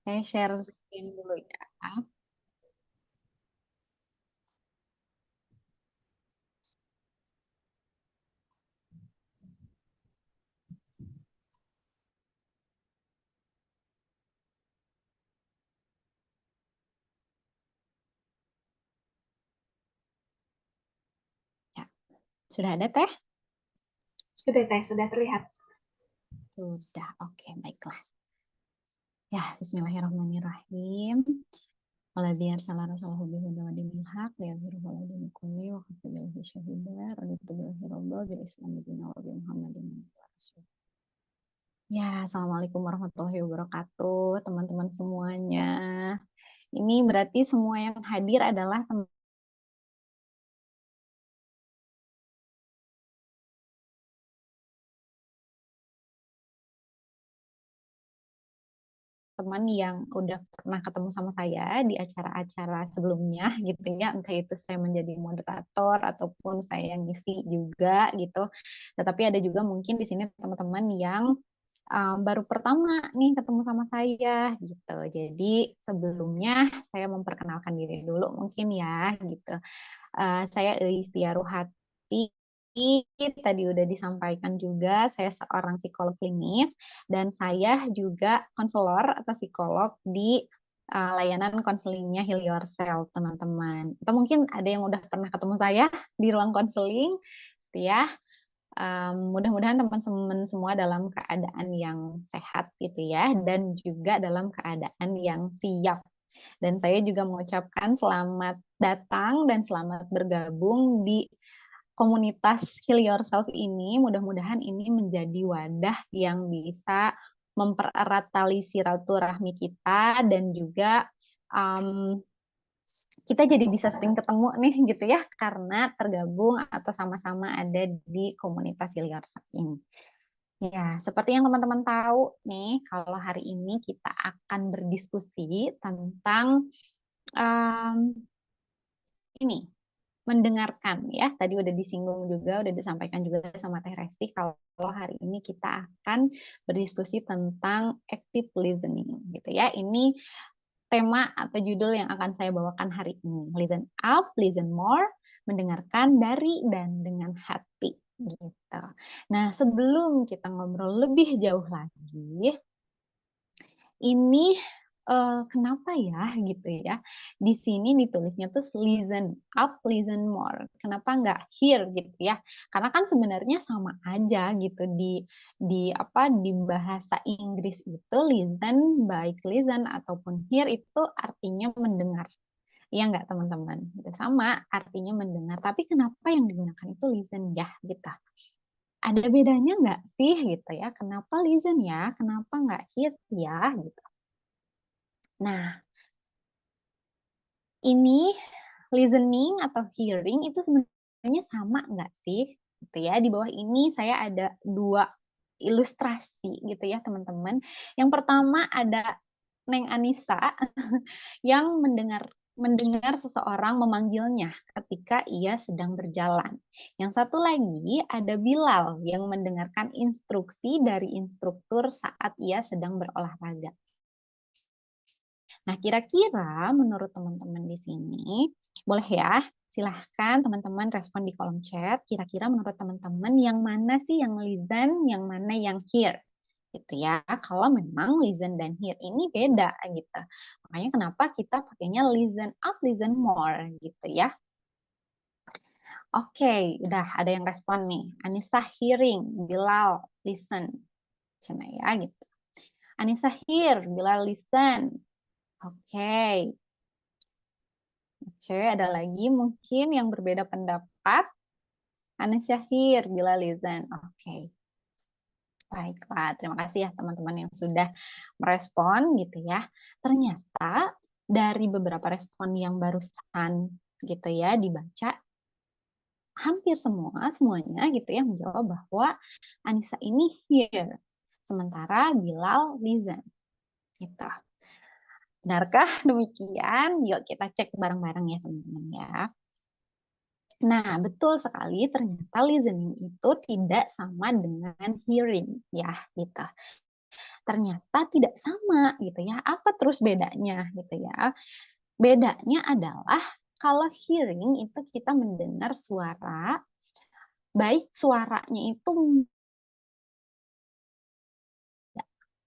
Saya share screen dulu ya. Ya, sudah ada Teh? Sudah, Teh, sudah terlihat. Sudah, oke, baiklah. Ya, bismillahirrahmanirrahim. Waladhi arsala rasulahu bil huda wa dinil haq liyudhhirahu 'ala dini kulli wa kafa billahi shahida. Raditu billahi rabba bil islami dinan wa bi Muhammadin rasul. Ya, assalamualaikum warahmatullahi wabarakatuh, teman-teman semuanya. Ini berarti semua yang hadir adalah teman yang udah pernah ketemu sama saya di acara-acara sebelumnya gitu ya, entah itu saya menjadi moderator ataupun saya ngisi juga gitu. Tetapi ada juga mungkin di sini teman-teman yang baru pertama nih ketemu sama saya gitu. Jadi sebelumnya saya memperkenalkan diri dulu mungkin ya gitu. Saya Eistia Ruhati. Tadi udah disampaikan juga, saya seorang psikolog klinis dan saya juga konselor atau psikolog di layanan konselingnya Heal Yourself, teman-teman. Atau mungkin ada yang udah pernah ketemu saya di ruang konseling, gitu ya. Mudah-mudahan teman-teman semua dalam keadaan yang sehat gitu ya, dan juga dalam keadaan yang siap. Dan saya juga mengucapkan selamat datang dan selamat bergabung di komunitas Heal Yourself ini. Mudah-mudahan ini menjadi wadah yang bisa mempererat tali silaturahmi kita dan juga um, kita jadi bisa sering ketemu nih gitu ya karena tergabung atau sama-sama ada di komunitas Heal Yourself ini. Ya, seperti yang teman-teman tahu nih, kalau hari ini kita akan berdiskusi tentang um, ini mendengarkan ya. Tadi udah disinggung juga, udah disampaikan juga sama Teh Resti kalau hari ini kita akan berdiskusi tentang active listening gitu ya. Ini tema atau judul yang akan saya bawakan hari ini. Listen up, listen more, mendengarkan dari dan dengan hati gitu. Nah, sebelum kita ngobrol lebih jauh lagi, ini kenapa ya gitu ya? Di sini ditulisnya tuh listen up, listen more. Kenapa nggak hear gitu ya? Karena kan sebenarnya sama aja gitu di bahasa Inggris itu listen, baik listen ataupun hear itu artinya mendengar. Iya nggak teman-teman? Itu sama artinya mendengar. Tapi kenapa yang digunakan itu listen ya gitu? Ada bedanya nggak sih gitu ya? Kenapa listen ya? Kenapa nggak hear ya gitu? Nah, ini listening atau hearing itu sebenarnya sama nggak sih? Gitu ya. Di bawah ini saya ada dua ilustrasi gitu ya teman-teman. Yang pertama ada Neng Anissa yang mendengar seseorang memanggilnya ketika ia sedang berjalan. Yang satu lagi ada Bilal yang mendengarkan instruksi dari instruktur saat ia sedang berolahraga. Nah, kira-kira menurut teman-teman di sini, boleh ya, silahkan teman-teman respon di kolom chat. Kira-kira menurut teman-teman yang mana sih yang listen, yang mana yang hear? Gitu ya. Kalau memang listen dan hear ini beda gitu. Makanya kenapa kita pakainya listen up, listen more gitu ya. Oke, udah ada yang respon nih. Anissa hearing, Bilal listen. Cina ya gitu. Anissa hear, Bilal listen. Oke. Oke, ada lagi mungkin yang berbeda pendapat. Anis Syahir, Bila Lizan. Oke, baiklah. Terima kasih ya teman-teman yang sudah merespon gitu ya. Ternyata dari beberapa respon yang barusan gitu ya dibaca, hampir semuanya gitu ya menjawab bahwa Anissa ini hear, sementara Bilal Lizan. Gitu. Benarkah demikian? Yuk kita cek bareng-bareng ya teman-teman ya. Nah, betul sekali ternyata listening itu tidak sama dengan hearing ya, gitu. ternyata tidak sama gitu ya. Apa terus bedanya gitu ya? Bedanya adalah kalau hearing itu kita mendengar suara, baik suaranya itu.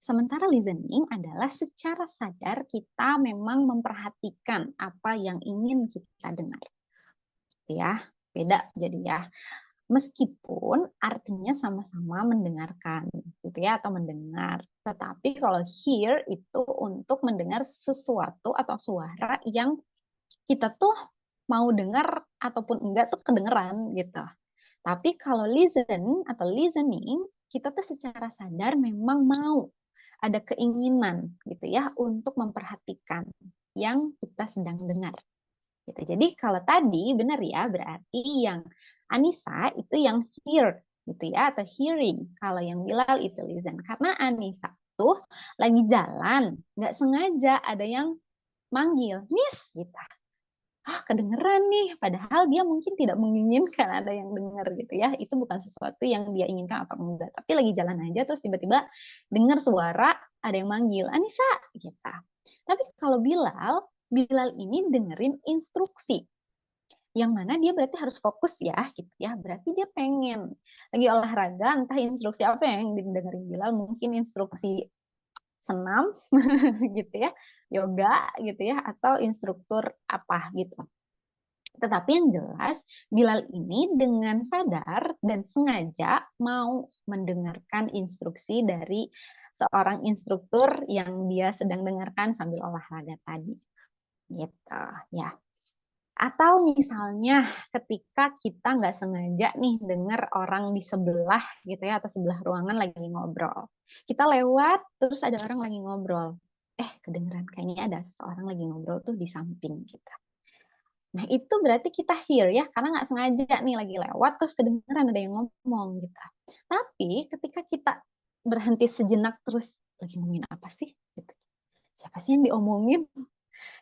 Sementara listening adalah secara sadar kita memang memperhatikan apa yang ingin kita dengar. Ya, beda jadi ya. Meskipun artinya sama-sama mendengarkan gitu ya atau mendengar. Tetapi kalau hear itu untuk mendengar sesuatu atau suara yang kita tuh mau dengar ataupun enggak tuh kedengeran gitu. Tapi kalau listen atau listening, kita tuh secara sadar memang mau ada keinginan gitu ya untuk memperhatikan yang kita sedang dengar. Gitu. Jadi kalau tadi benar ya, berarti yang Anissa itu yang hear gitu ya atau hearing. Kalau yang Bilal itu listen. Karena Anissa tuh lagi jalan, nggak sengaja ada yang manggil, Miss gitu. Kedengeran nih, padahal dia mungkin tidak menginginkan ada yang dengar gitu ya. Itu bukan sesuatu yang dia inginkan atau enggak. Tapi lagi jalan aja terus tiba-tiba dengar suara ada yang manggil, Anissa gitu. Tapi kalau Bilal ini dengerin instruksi. Yang mana dia berarti harus fokus ya gitu ya. Berarti dia pengen lagi olahraga, entah instruksi apa yang didengerin Bilal, mungkin instruksi senam gitu ya, yoga gitu ya, atau instruktur apa gitu. Tetapi yang jelas, Bilal ini dengan sadar dan sengaja mau mendengarkan instruksi dari seorang instruktur yang dia sedang dengarkan sambil olahraga tadi. Gitu, ya. Atau misalnya ketika kita nggak sengaja nih dengar orang di sebelah gitu ya, atau sebelah ruangan lagi ngobrol. Kita lewat, terus ada orang lagi ngobrol. Kedengeran kayaknya ada seseorang lagi ngobrol tuh di samping kita. Nah, itu berarti kita hear ya, karena nggak sengaja nih lagi lewat, terus kedengeran ada yang ngomong gitu. Tapi ketika kita berhenti sejenak terus, lagi ngomongin apa sih? Gitu. Siapa sih yang diomongin?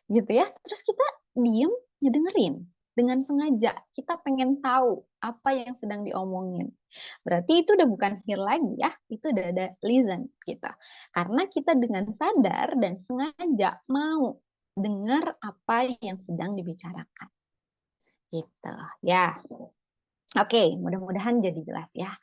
Gitu ya. Terus kita diem, ngedengerin. Dengan sengaja, kita pengen tahu apa yang sedang diomongin. Berarti itu udah bukan hear lagi ya, itu udah ada listen kita. Karena kita dengan sadar dan sengaja mau dengar apa yang sedang dibicarakan. Gitu ya. Oke, mudah-mudahan jadi jelas ya.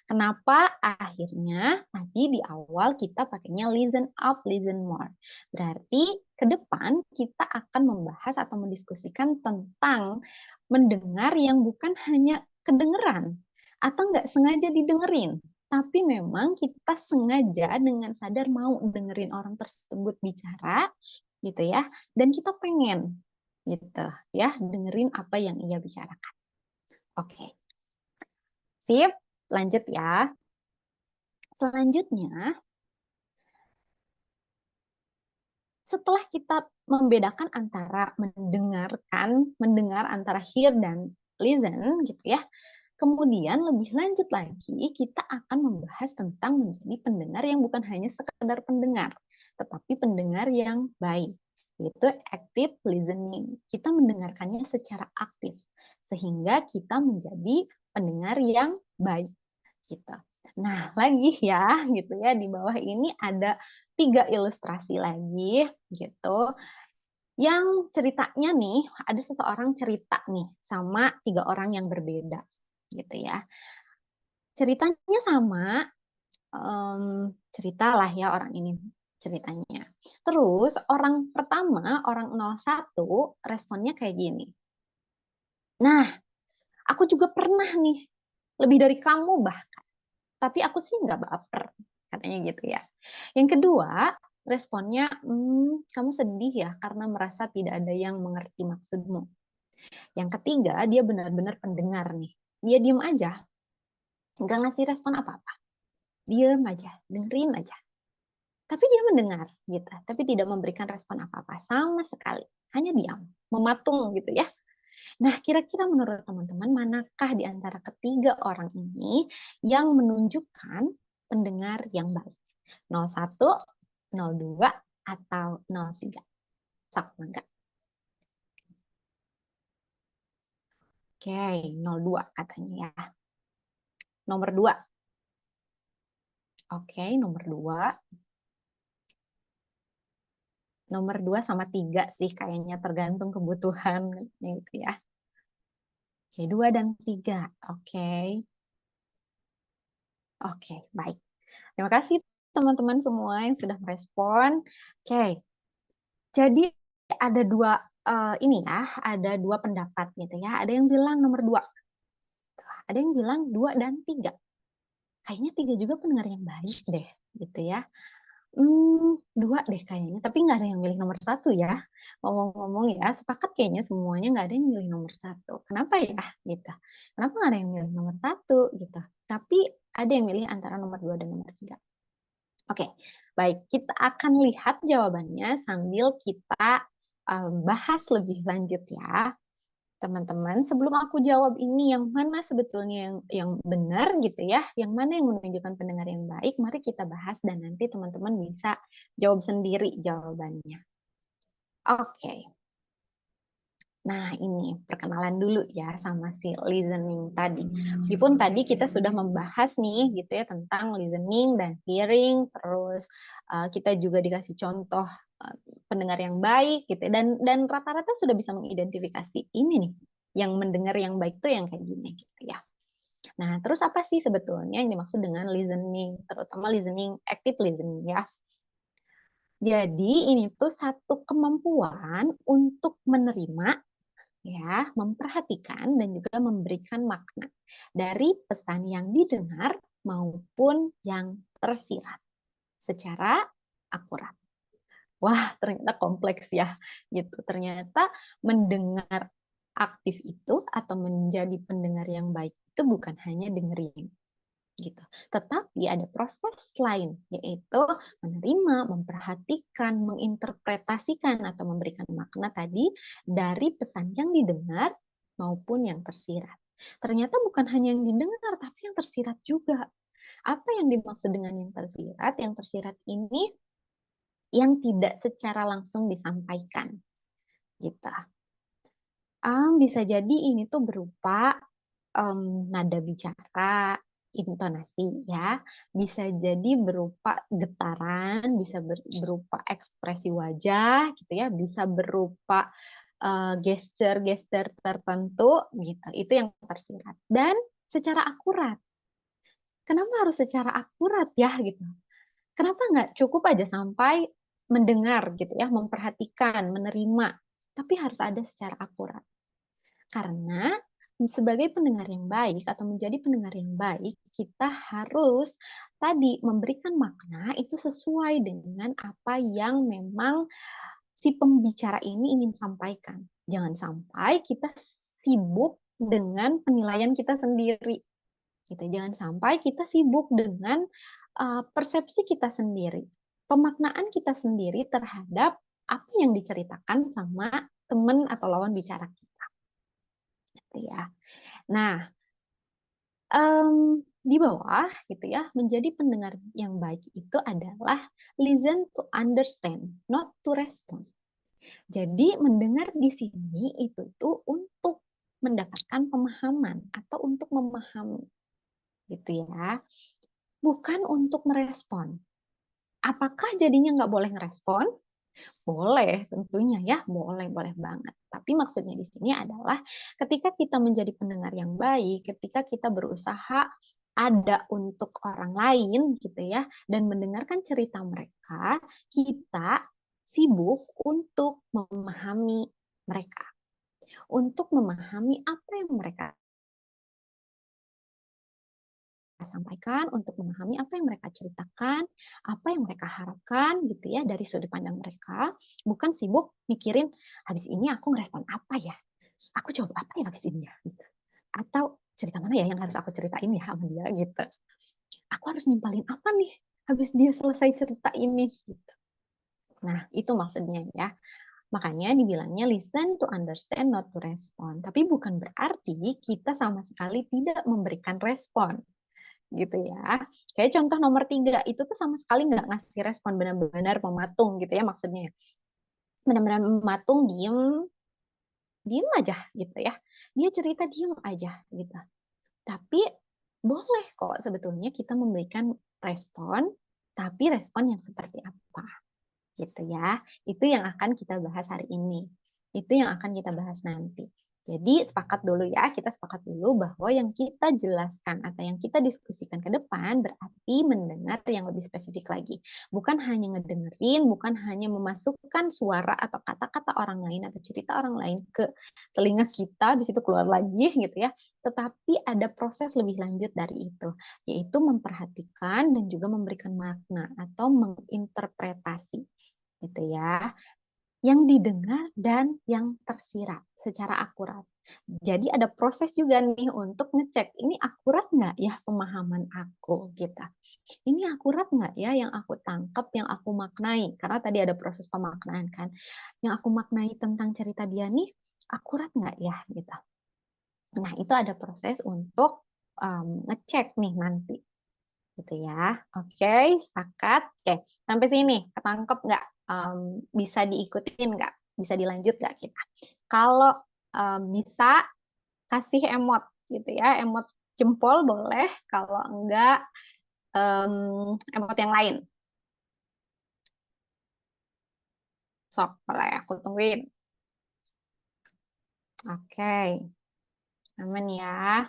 Kenapa akhirnya tadi di awal kita pakainya listen up, listen more. Berarti ke depan kita akan membahas atau mendiskusikan tentang mendengar yang bukan hanya kedengeran atau nggak sengaja didengerin. Tapi memang kita sengaja dengan sadar mau dengerin orang tersebut bicara gitu ya. Dan kita pengen gitu ya dengerin apa yang ia bicarakan. Oke. Sip, lanjut ya. Selanjutnya, setelah kita membedakan antara mendengar antara hear dan listen gitu ya. Kemudian lebih lanjut lagi, kita akan membahas tentang menjadi pendengar yang bukan hanya sekedar pendengar, tetapi pendengar yang baik, yaitu active listening. Kita mendengarkannya secara aktif, sehingga kita menjadi pendengar yang baik. Gitu. Nah, lagi ya, gitu ya, di bawah ini ada 3 ilustrasi lagi, gitu. Yang ceritanya nih, ada seseorang cerita nih sama 3 orang yang berbeda, gitu ya. Ceritanya sama, ceritalah ya orang ini ceritanya. Terus orang pertama, orang 01, responnya kayak gini. Nah, aku juga pernah nih, lebih dari kamu bahkan. Tapi aku sih nggak baper, katanya gitu ya. Yang kedua, responnya, kamu sedih ya karena merasa tidak ada yang mengerti maksudmu. Yang ketiga, dia benar-benar pendengar nih. Dia diem aja, nggak ngasih respon apa-apa. Diem aja, dengerin aja. Tapi dia mendengar, gitu. Tapi tidak memberikan respon apa-apa sama sekali. Hanya diam, mematung gitu ya. Nah, kira-kira menurut teman-teman, manakah di antara ketiga orang ini yang menunjukkan pendengar yang baik? 01, 02, atau 03? Sok, enggak. Oke, 02 katanya ya. Nomor 2. Oke, nomor 2. Nomor 2 sama 3 sih kayaknya tergantung kebutuhan gitu ya. Oke, 2 dan 3. Oke. Oke, baik. Terima kasih teman-teman semua yang sudah merespon. Oke. Jadi ada dua ini ya, ada dua pendapat gitu ya. Ada yang bilang nomor 2. Ada yang bilang 2 dan 3. Kayaknya 3 juga pendengar yang baik deh gitu ya. 2 deh kayaknya, tapi nggak ada yang milih nomor 1 ya. Ngomong-ngomong ya, sepakat kayaknya semuanya nggak ada yang milih nomor 1. Kenapa ya? Gitu. Kenapa nggak ada yang milih nomor 1 gitu. Tapi ada yang milih antara nomor 2 dan nomor 3. Oke, baik. Kita akan lihat jawabannya sambil kita bahas lebih lanjut ya. Teman-teman, sebelum aku jawab ini yang mana sebetulnya yang benar gitu ya, yang mana yang menunjukkan pendengar yang baik, mari kita bahas dan nanti teman-teman bisa jawab sendiri jawabannya. Oke. Nah, ini perkenalan dulu ya sama si listening tadi. Meskipun tadi kita sudah membahas nih gitu ya tentang listening dan hearing, terus kita juga dikasih contoh pendengar yang baik gitu ya, dan rata-rata sudah bisa mengidentifikasi ini nih yang mendengar yang baik tuh yang kayak gini gitu ya. Nah, terus apa sih sebetulnya yang dimaksud dengan listening, terutama listening, active listening ya. Jadi ini tuh satu kemampuan untuk menerima ya, memperhatikan dan juga memberikan makna dari pesan yang didengar maupun yang tersirat secara akurat. Wah, ternyata kompleks ya, gitu. Ternyata mendengar aktif itu atau menjadi pendengar yang baik itu bukan hanya dengerin, gitu. Tetapi ada proses lain, yaitu menerima, memperhatikan, menginterpretasikan atau memberikan makna tadi dari pesan yang didengar maupun yang tersirat. Ternyata bukan hanya yang didengar, tapi yang tersirat juga. Apa yang dimaksud dengan yang tersirat? Yang tersirat ini yang tidak secara langsung disampaikan, gitu. Bisa jadi ini tuh berupa nada bicara, intonasi ya, bisa jadi berupa getaran, bisa berupa ekspresi wajah gitu ya, bisa berupa gesture-gesture tertentu gitu. Itu yang tersirat dan secara akurat. Kenapa harus secara akurat ya gitu? Kenapa nggak cukup aja sampai mendengar gitu ya, memperhatikan, menerima, tapi harus ada secara akurat. Karena sebagai pendengar yang baik atau menjadi pendengar yang baik, kita harus tadi memberikan makna itu sesuai dengan apa yang memang si pembicara ini ingin sampaikan. Jangan sampai kita sibuk dengan penilaian kita sendiri. Gitu. Jangan sampai kita sibuk dengan persepsi kita sendiri, pemaknaan kita sendiri terhadap apa yang diceritakan sama teman atau lawan bicara kita. Gitu ya. Nah, di bawah gitu ya, menjadi pendengar yang baik itu adalah listen to understand, not to respond. Jadi mendengar di sini itu tuh untuk mendapatkan pemahaman atau untuk memahami gitu ya, bukan untuk merespon. Apakah jadinya nggak boleh ngerespon? Boleh, tentunya ya, boleh, boleh banget. Tapi maksudnya di sini adalah ketika kita menjadi pendengar yang baik, ketika kita berusaha ada untuk orang lain gitu ya, dan mendengarkan cerita mereka, kita sibuk untuk memahami mereka, untuk memahami apa yang mereka sampaikan, untuk memahami apa yang mereka ceritakan, apa yang mereka harapkan gitu ya dari sudut pandang mereka, bukan sibuk mikirin habis ini aku ngerespon apa ya, aku jawab apa ya habis ini ya, gitu. Atau cerita mana ya yang harus aku ceritain ya sama dia gitu. Aku harus nimpalin apa nih habis dia selesai cerita ini gitu. Nah, itu maksudnya ya. Makanya dibilangnya listen to understand, not to respond. Tapi bukan berarti kita sama sekali tidak memberikan respon gitu ya. Kayak contoh nomor 3, itu tuh sama sekali nggak ngasih respon, benar-benar mematung gitu ya maksudnya. Benar-benar mematung, diem, diem aja gitu ya. Dia cerita diem aja gitu. Tapi boleh kok sebetulnya kita memberikan respon, tapi respon yang seperti apa. gitu ya. Itu yang akan kita bahas hari ini. Itu yang akan kita bahas nanti. Jadi sepakat dulu ya, kita sepakat dulu bahwa yang kita jelaskan atau yang kita diskusikan ke depan berarti mendengar yang lebih spesifik lagi. Bukan hanya ngedengerin, bukan hanya memasukkan suara atau kata-kata orang lain atau cerita orang lain ke telinga kita, habis itu keluar lagi gitu ya. Tetapi ada proses lebih lanjut dari itu, yaitu memperhatikan dan juga memberikan makna atau menginterpretasi gitu ya, yang didengar dan yang tersirat secara akurat. Jadi ada proses juga nih untuk ngecek, ini akurat nggak ya pemahaman aku gitu. Ini akurat nggak ya yang aku tangkap, yang aku maknai. Karena tadi ada proses pemaknaan kan. Yang aku maknai tentang cerita dia nih, akurat nggak ya gitu. Nah itu ada proses untuk ngecek nih nanti gitu ya. Oke, sepakat. Oke, sampai sini ketangkep nggak? Bisa diikutin nggak? Bisa dilanjut nggak kita? Kalau bisa kasih emot gitu ya, emot jempol boleh. Kalau enggak emot yang lain. Sok, boleh aku tungguin. Oke, aman ya.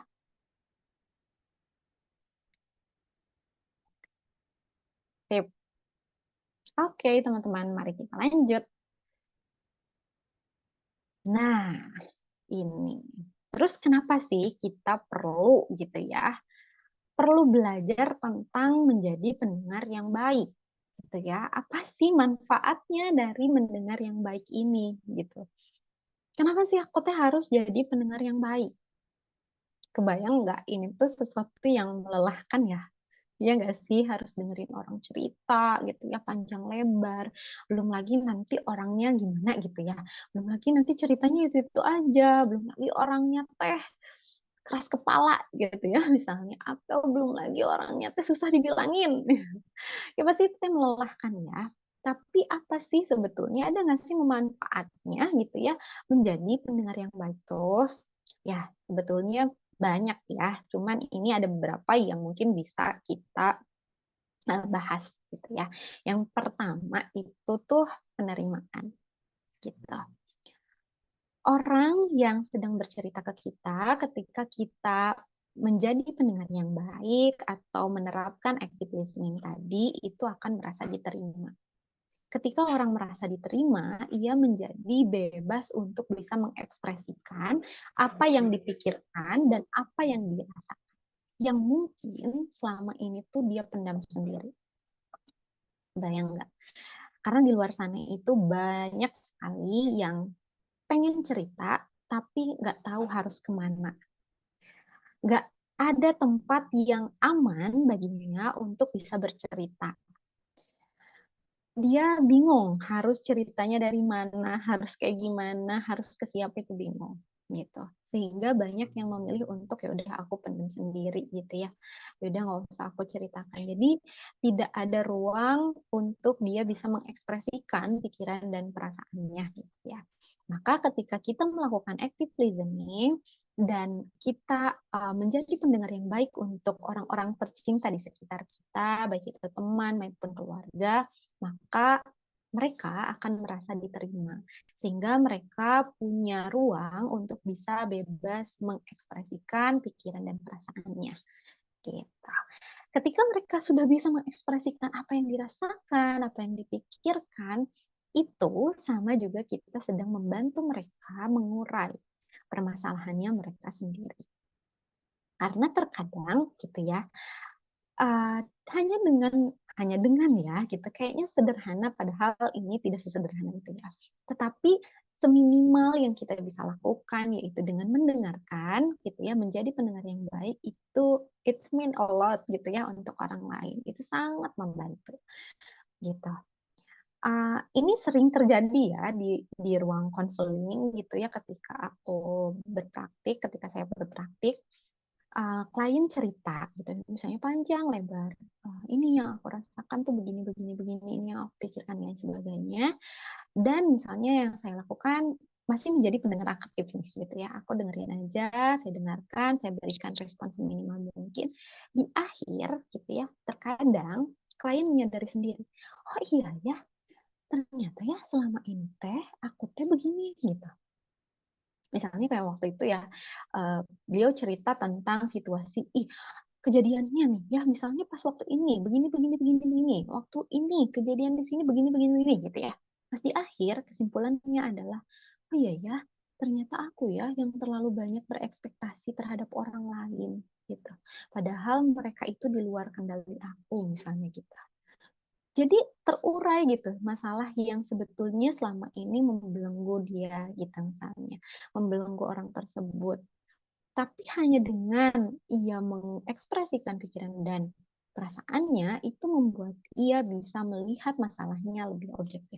Sip. Oke, teman-teman, mari kita lanjut. Nah, ini. Terus kenapa sih kita perlu gitu ya? Perlu belajar tentang menjadi pendengar yang baik gitu ya. Apa sih manfaatnya dari mendengar yang baik ini gitu. Kenapa sih aku teh harus jadi pendengar yang baik? Kebayang nggak ini tuh sesuatu yang melelahkan ya? Iya nggak sih harus dengerin orang cerita gitu ya panjang lebar. Belum lagi nanti orangnya gimana gitu ya. Belum lagi nanti ceritanya itu aja. Belum lagi orangnya teh keras kepala gitu ya misalnya. Atau belum lagi orangnya teh susah dibilangin. Ya pasti itu teh melelahkan ya. Tapi apa sih sebetulnya ada nggak sih manfaatnya gitu ya menjadi pendengar yang baik tuh? Ya sebetulnya banyak ya. Cuman ini ada beberapa yang mungkin bisa kita bahas gitu ya. Yang pertama itu tuh penerimaan gitu. Orang yang sedang bercerita ke kita ketika kita menjadi pendengar yang baik atau menerapkan active listening tadi itu akan merasa diterima. Ketika orang merasa diterima, ia menjadi bebas untuk bisa mengekspresikan apa yang dipikirkan dan apa yang dia rasakan. Yang mungkin selama ini tuh dia pendam sendiri. Bayang nggak? Karena di luar sana itu banyak sekali yang pengen cerita, tapi nggak tahu harus kemana. Nggak ada tempat yang aman baginya untuk bisa bercerita. Dia bingung harus ceritanya dari mana, harus kayak gimana, harus ke siapa itu bingung gitu. Sehingga banyak yang memilih untuk ya udah aku pendem sendiri gitu ya. Ya udah nggak usah aku ceritakan. Jadi tidak ada ruang untuk dia bisa mengekspresikan pikiran dan perasaannya gitu ya. Maka ketika kita melakukan active listening dan kita menjadi pendengar yang baik untuk orang-orang tercinta di sekitar kita, baik itu teman maupun keluarga, maka mereka akan merasa diterima sehingga mereka punya ruang untuk bisa bebas mengekspresikan pikiran dan perasaannya gitu. Ketika mereka sudah bisa mengekspresikan apa yang dirasakan, apa yang dipikirkan, itu sama juga kita sedang membantu mereka mengurai permasalahannya mereka sendiri. Karena terkadang gitu ya, Eee, hanya dengan ya gitu, kayaknya sederhana padahal ini tidak sesederhana itu ya. Tetapi seminimal yang kita bisa lakukan yaitu dengan mendengarkan gitu ya, menjadi pendengar yang baik itu it's mean a lot gitu ya untuk orang lain, itu sangat membantu gitu. Ini sering terjadi ya di ruang konseling gitu ya ketika aku berpraktik, ketika saya berpraktik klien cerita gitu, misalnya panjang lebar, "Ini yang aku rasakan tuh begini begini begini, ini yang aku pikirkan," dan lain sebagainya. Dan misalnya yang saya lakukan masih menjadi pendengar aktif nih gitu ya, aku dengerin aja, saya dengarkan, saya berikan respon seminimal mungkin. Di akhir gitu ya, terkadang klien menyadari sendiri, "Oh iya ya, ternyata ya selama ini teh aku teh begini gitu. Misalnya kayak waktu itu ya, beliau cerita tentang situasi, ih kejadiannya nih ya misalnya pas waktu ini begini begini begini begini, waktu ini kejadian di sini begini begini begini gitu ya. Pas di akhir kesimpulannya adalah, oh iya ya, ternyata aku ya yang terlalu banyak berekspektasi terhadap orang lain gitu. Padahal mereka itu di luar kendali aku misalnya gitu. Jadi terurai gitu masalah yang sebetulnya selama ini membelenggu dia gitu misalnya, membelenggu orang tersebut. Tapi hanya dengan ia mengekspresikan pikiran dan perasaannya itu membuat ia bisa melihat masalahnya lebih objektif.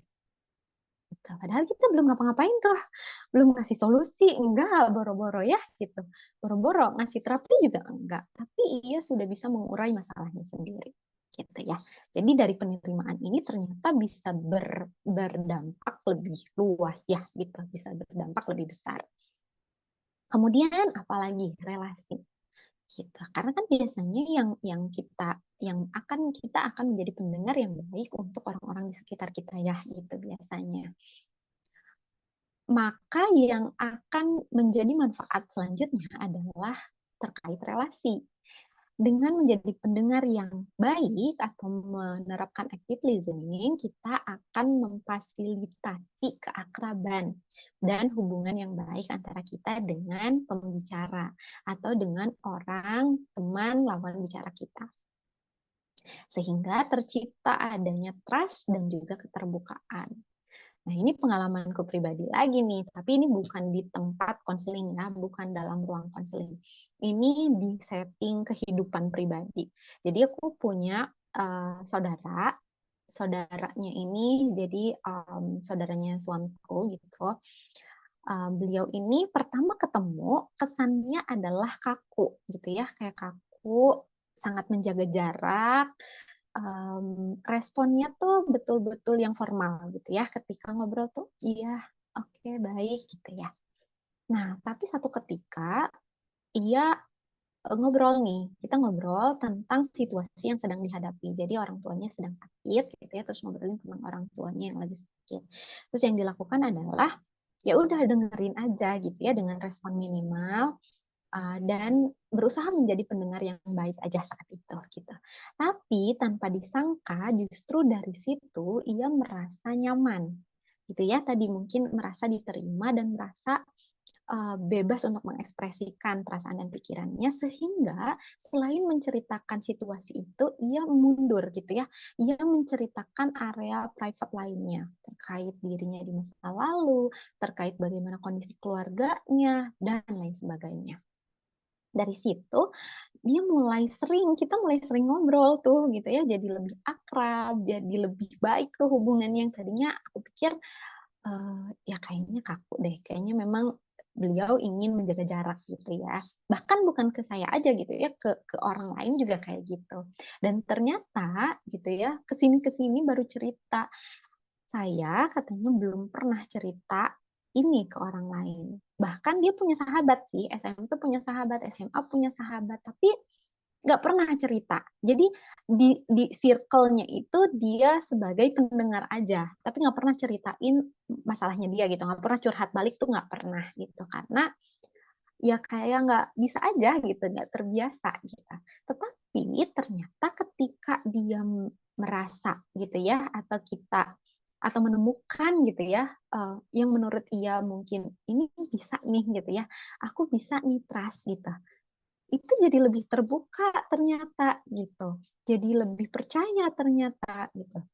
Gitu. Padahal kita belum ngapa-ngapain tuh, belum ngasih solusi, enggak, boro-boro ya gitu. Boro-boro ngasih terapi juga enggak, tapi ia sudah bisa mengurai masalahnya sendiri. Gitu ya. Jadi dari penerimaan ini ternyata bisa berdampak lebih luas ya gitu, bisa berdampak lebih besar. Kemudian apalagi relasi kita. Karena kan biasanya kita akan menjadi pendengar yang baik untuk orang-orang di sekitar kita ya gitu biasanya. Maka yang akan menjadi manfaat selanjutnya adalah terkait relasi. Dengan menjadi pendengar yang baik atau menerapkan active listening, kita akan memfasilitasi keakraban dan hubungan yang baik antara kita dengan pembicara atau dengan orang teman lawan bicara kita. Sehingga tercipta adanya trust dan juga keterbukaan. Nah, ini pengalamanku pribadi lagi nih, tapi ini bukan di tempat konseling ya, bukan dalam ruang konseling. Ini di setting kehidupan pribadi. Jadi aku punya saudara, saudaranya ini jadi saudaranya suamiku gitu. Beliau ini pertama ketemu kesannya adalah kaku gitu ya, kayak kaku, sangat menjaga jarak, responnya tuh betul-betul yang formal gitu ya. Ketika ngobrol tuh, iya, oke, baik gitu ya. Nah, tapi satu ketika ia ngobrol nih, kita ngobrol tentang situasi yang sedang dihadapi. Jadi orang tuanya sedang sakit gitu ya, terus ngobrolin tentang orang tuanya yang lagi sakit. Terus yang dilakukan adalah ya udah dengerin aja gitu ya dengan respon minimal, dan berusaha menjadi pendengar yang baik aja saat itu gitu. Tapi tanpa disangka justru dari situ ia merasa nyaman gitu ya, tadi mungkin merasa diterima dan merasa bebas untuk mengekspresikan perasaan dan pikirannya, sehingga selain menceritakan situasi itu ia mundur gitu ya, ia menceritakan area private lainnya terkait dirinya di masa lalu, terkait bagaimana kondisi keluarganya dan lain sebagainya. Dari situ kita mulai sering ngobrol tuh gitu ya, jadi lebih akrab, jadi lebih baik tuh hubungan yang tadinya aku pikir ya kayaknya kaku deh, kayaknya memang beliau ingin menjaga jarak gitu ya. Bahkan bukan ke saya aja gitu ya, ke orang lain juga kayak gitu. Dan ternyata gitu ya, kesini baru cerita, saya katanya belum pernah cerita ini ke orang lain. Bahkan dia punya sahabat sih, SMP punya sahabat, SMA punya sahabat, tapi nggak pernah cerita. Jadi di circle-nya itu dia sebagai pendengar aja, tapi nggak pernah ceritain masalahnya dia gitu, nggak pernah curhat balik tuh nggak pernah gitu, karena ya kayak nggak bisa aja gitu, nggak terbiasa gitu. Tetapi ternyata ketika dia merasa gitu ya, atau menemukan gitu ya, yang menurut ia mungkin ini bisa nih gitu ya, aku bisa nih trust gitu, itu jadi lebih terbuka ternyata gitu. Jadi lebih percaya ternyata gitu.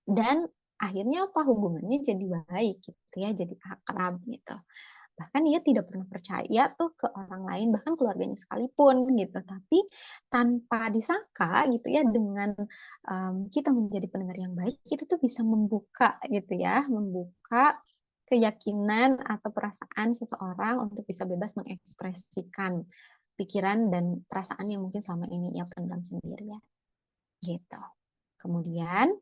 Dan akhirnya apa, hubungannya jadi baik gitu ya, jadi akrab gitu. Bahkan dia tidak pernah percaya tuh ke orang lain, bahkan keluarganya sekalipun gitu. Tapi tanpa disangka gitu ya, dengan kita menjadi pendengar yang baik, itu tuh bisa membuka gitu ya, membuka keyakinan atau perasaan seseorang untuk bisa bebas mengekspresikan pikiran dan perasaan yang mungkin selama ini ia pendam sendiri ya, gitu. Kemudian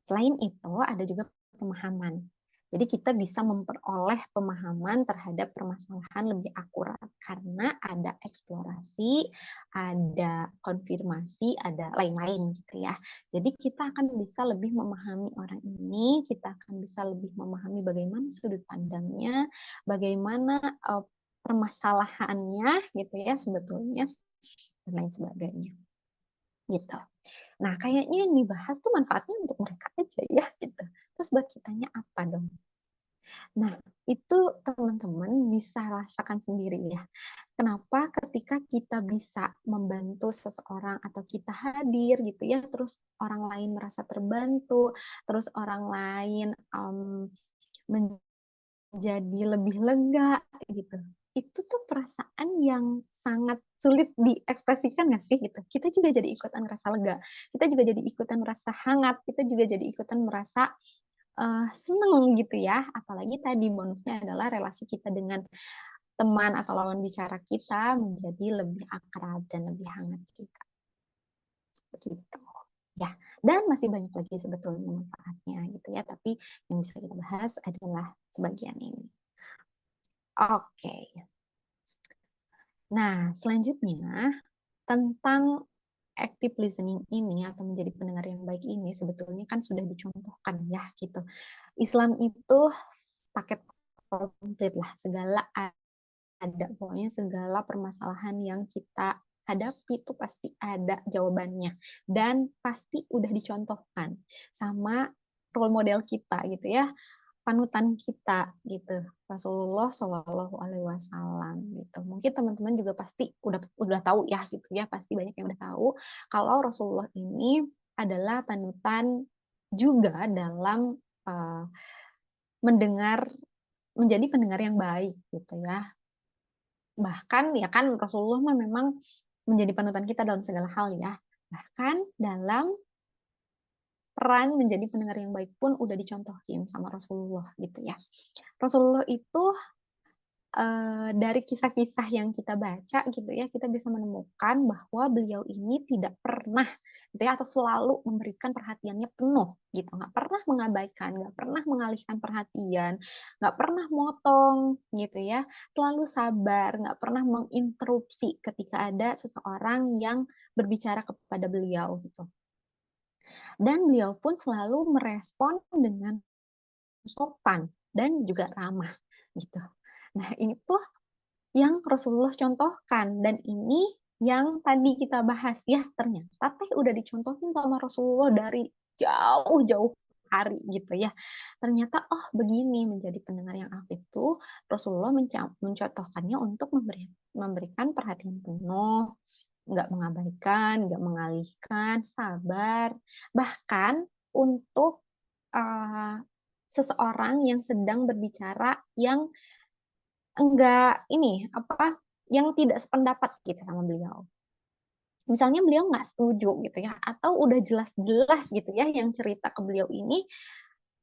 selain itu ada juga pemahaman. Jadi kita bisa memperoleh pemahaman terhadap permasalahan lebih akurat karena ada eksplorasi, ada konfirmasi, ada lain-lain gitu ya. Jadi kita akan bisa lebih memahami orang ini, kita akan bisa lebih memahami bagaimana sudut pandangnya, bagaimana permasalahannya gitu ya sebetulnya, dan lain sebagainya gitu. Nah, kayaknya yang dibahas tuh manfaatnya untuk mereka aja ya gitu. Terus buat kitanya apa dong? Nah, itu teman-teman bisa rasakan sendiri ya. Kenapa ketika kita bisa membantu seseorang atau kita hadir gitu ya, terus orang lain merasa terbantu, terus orang lain menjadi lebih lega gitu. Itu tuh perasaan yang sangat sulit diekspresikan nggak sih gitu. Kita juga jadi ikutan merasa lega, kita juga jadi ikutan merasa hangat, kita juga jadi ikutan merasa seneng gitu ya. Apalagi tadi bonusnya adalah relasi kita dengan teman atau lawan bicara kita menjadi lebih akrab dan lebih hangat juga. Begitu. Ya, dan masih banyak lagi sebetulnya manfaatnya gitu ya, tapi yang bisa kita bahas adalah sebagian ini. Oke. Nah, selanjutnya tentang active listening ini atau menjadi pendengar yang baik ini sebetulnya kan sudah dicontohkan ya gitu. Islam itu paket komplit lah, segala ada. Pokoknya segala permasalahan yang kita hadapi itu pasti ada jawabannya. Dan pasti udah dicontohkan sama role model kita gitu ya, panutan kita gitu, Rasulullah Shallallahu Alaihi Wasallam gitu. Mungkin teman-teman juga pasti udah tahu ya gitu ya, pasti banyak yang udah tahu kalau Rasulullah ini adalah panutan juga dalam mendengar, menjadi pendengar yang baik gitu ya. Bahkan ya kan Rasulullah mah memang menjadi panutan kita dalam segala hal ya. Bahkan dalam peran menjadi pendengar yang baik pun udah dicontohin sama Rasulullah gitu ya. Rasulullah itu dari kisah-kisah yang kita baca gitu ya, kita bisa menemukan bahwa beliau ini tidak pernah gitu ya, atau selalu memberikan perhatiannya penuh gitu, nggak pernah mengabaikan, nggak pernah mengalihkan perhatian, nggak pernah motong gitu ya, selalu sabar, nggak pernah menginterupsi ketika ada seseorang yang berbicara kepada beliau gitu. Dan beliau pun selalu merespon dengan sopan dan juga ramah gitu. Nah, ini tuh yang Rasulullah contohkan, dan ini yang tadi kita bahas ya, ternyata teh udah dicontohin sama Rasulullah dari jauh-jauh hari gitu ya. Ternyata oh begini menjadi pendengar yang aktif tuh Rasulullah mencontohkannya untuk memberikan perhatian penuh, nggak mengabaikan, nggak mengalihkan, sabar, bahkan untuk uh, seseorang yang sedang berbicara yang enggak ini, apa, yang tidak sependapat gitu sama beliau. Misalnya beliau nggak setuju gitu ya, atau udah jelas-jelas gitu ya yang cerita ke beliau ini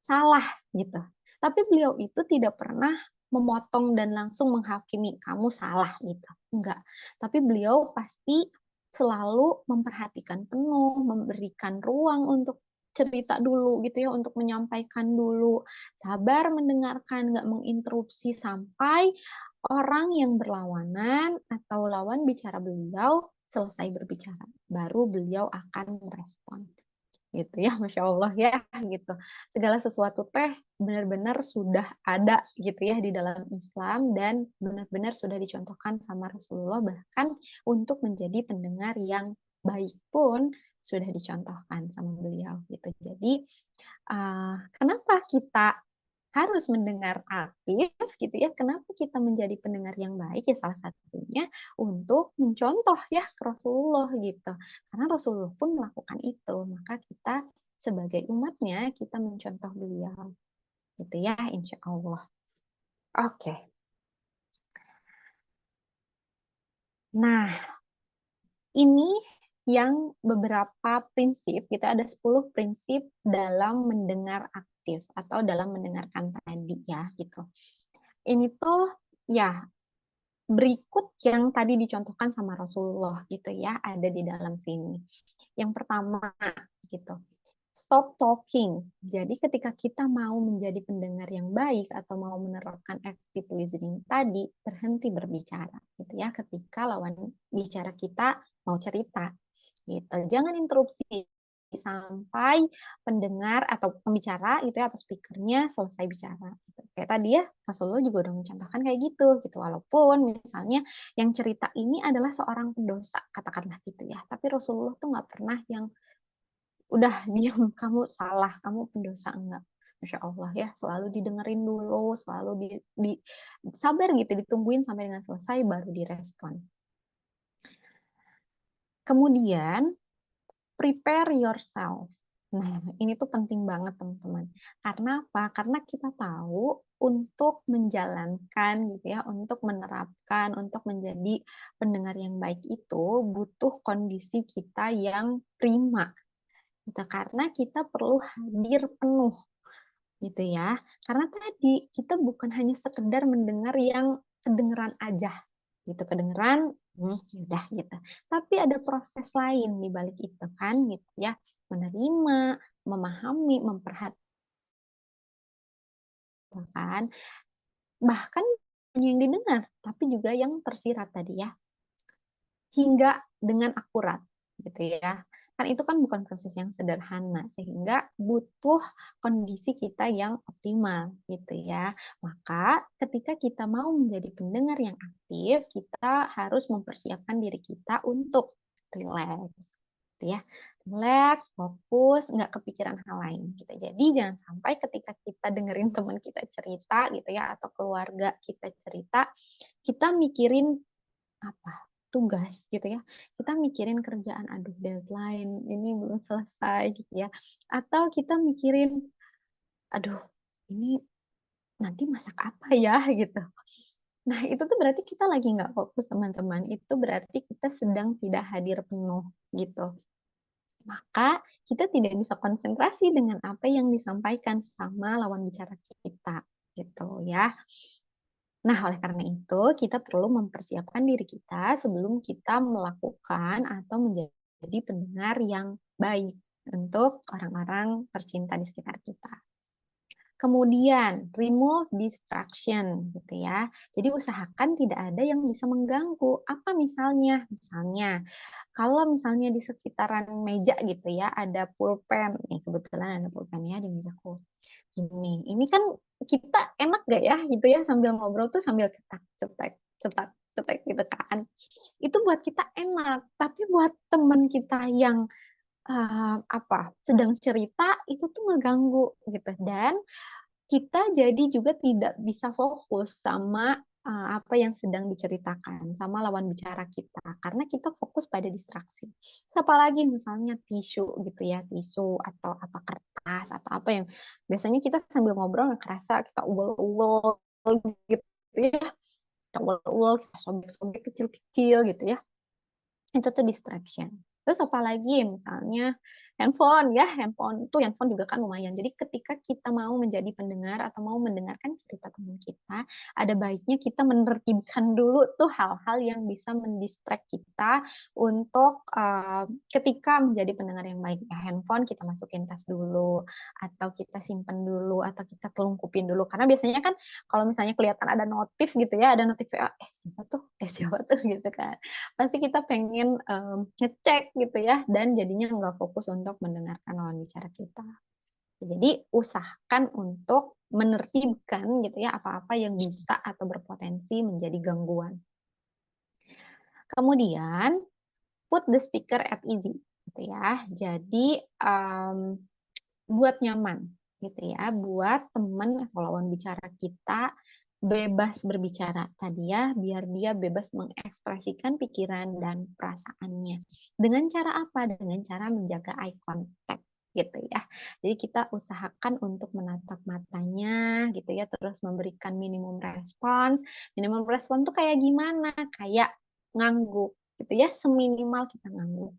salah gitu. Tapi beliau itu tidak pernah memotong dan langsung menghakimi kamu salah gitu. Enggak. Tapi beliau pasti selalu memperhatikan penuh, memberikan ruang untuk cerita dulu gitu ya, untuk menyampaikan dulu, sabar mendengarkan, nggak menginterupsi sampai orang yang berlawanan atau lawan bicara beliau selesai berbicara, baru beliau akan merespon gitu ya. Masya Allah ya gitu, segala sesuatu teh benar-benar sudah ada gitu ya di dalam Islam, dan benar-benar sudah dicontohkan sama Rasulullah, bahkan untuk menjadi pendengar yang baik pun sudah dicontohkan sama beliau gitu. Jadi kenapa kita harus mendengar aktif gitu ya, kenapa kita menjadi pendengar yang baik ya, salah satunya untuk mencontoh ya Rasulullah gitu, karena Rasulullah pun melakukan itu, maka kita sebagai umatnya kita mencontoh beliau gitu ya, insya Allah. Oke, nah ini yang beberapa prinsip, kita ada 10 prinsip dalam mendengar aktif atau dalam mendengarkan tadi ya gitu. Ini tuh ya berikut yang tadi dicontohkan sama Rasulullah gitu ya, ada di dalam sini. Yang pertama gitu, Stop talking. Jadi ketika kita mau menjadi pendengar yang baik atau mau menerapkan active listening tadi, berhenti berbicara gitu ya ketika lawan bicara kita mau cerita gitu. Jangan interupsi sampai pendengar atau pembicara gitu ya atau speakernya selesai bicara. Gitu. Kayak tadi ya Rasulullah juga udah mencontohkan kayak gitu. Walaupun misalnya yang cerita ini adalah seorang pendosa katakanlah gitu ya, tapi Rasulullah tuh nggak pernah yang udah diam, kamu salah, kamu pendosa, enggak. Masya Allah ya, selalu didengerin dulu, selalu sabar gitu, ditungguin sampai dengan selesai baru direspon. Kemudian prepare yourself. Nah, ini tuh penting banget teman-teman. Karena apa? Karena kita tahu untuk menjalankan gitu ya, untuk menerapkan, untuk menjadi pendengar yang baik itu butuh kondisi kita yang prima gitu. Karena kita perlu hadir penuh gitu ya. Karena tadi kita bukan hanya sekedar mendengar yang kedengeran aja gitu, kedengeran udah gitu. Tapi ada proses lain di balik itu kan gitu ya. Menerima, memahami, memperhatikan bahkan hanya yang didengar, tapi juga yang tersirat tadi ya. Hingga dengan akurat gitu ya. Kan itu kan bukan proses yang sederhana sehingga butuh kondisi kita yang optimal gitu ya. Maka ketika kita mau menjadi pendengar yang aktif, kita harus mempersiapkan diri kita untuk rileks gitu ya. Relax, fokus, nggak kepikiran hal lain gitu. Jadi jangan sampai ketika kita dengerin teman kita cerita gitu ya atau keluarga kita cerita, kita mikirin apa? Tugas gitu ya. Kita mikirin kerjaan, aduh deadline ini belum selesai gitu ya. Atau kita mikirin, aduh ini nanti masak apa ya gitu. Nah itu tuh berarti kita lagi nggak fokus teman-teman. Itu berarti kita sedang tidak hadir penuh gitu. Maka kita tidak bisa konsentrasi dengan apa yang disampaikan sama lawan bicara kita gitu ya. Nah, oleh karena itu, kita perlu mempersiapkan diri kita sebelum kita melakukan atau menjadi pendengar yang baik untuk orang-orang tercinta di sekitar kita. Kemudian, remove distraction gitu ya. Jadi usahakan tidak ada yang bisa mengganggu. Apa misalnya? Misalnya, kalau misalnya di sekitaran meja gitu ya, ada pulpen. Nih, kebetulan ada pulpen ya di mejaku. Ini kan kita enak gak ya gitu ya sambil ngobrol tuh sambil cetak, cetek, cetak, cetek gitu kan. Itu buat kita enak, tapi buat teman kita yang sedang cerita itu tuh ngeganggu gitu dan kita jadi juga tidak bisa fokus sama apa yang sedang diceritakan sama lawan bicara kita karena kita fokus pada distraksi. Apalagi misalnya tisu gitu ya, tisu atau apa kertas atau apa yang biasanya kita sambil ngobrol nggak kerasa kita uwel-uwel gitu ya, kita uwel-uwel, kita sobek-sobek kecil-kecil gitu ya. Itu tuh distraction. Terus apalagi misalnya handphone juga kan lumayan. Jadi ketika kita mau menjadi pendengar atau mau mendengarkan cerita teman kita, ada baiknya kita menertibkan dulu tuh hal-hal yang bisa mendistract kita untuk ketika menjadi pendengar yang baik. Ya, handphone kita masukin tas dulu, atau kita simpan dulu, atau kita telungkupin dulu. Karena biasanya kan kalau misalnya kelihatan ada notif gitu ya, ada notif, siapa tuh gitu kan pasti kita pengen ngecek gitu ya dan jadinya nggak fokus untuk mendengarkan lawan bicara kita. Jadi usahakan untuk menertibkan gitu ya apa-apa yang bisa atau berpotensi menjadi gangguan. Kemudian put the speaker at easy gitu ya. Jadi buat nyaman gitu ya, buat teman atau lawan bicara kita bebas berbicara tadi ya, biar dia bebas mengekspresikan pikiran dan perasaannya. Dengan cara apa? Dengan cara menjaga eye contact gitu ya. Jadi kita usahakan untuk menatap matanya gitu ya, terus memberikan minimum respons. Minimum respons tuh kayak gimana? Kayak ngangguk gitu ya, seminimal kita ngangguk.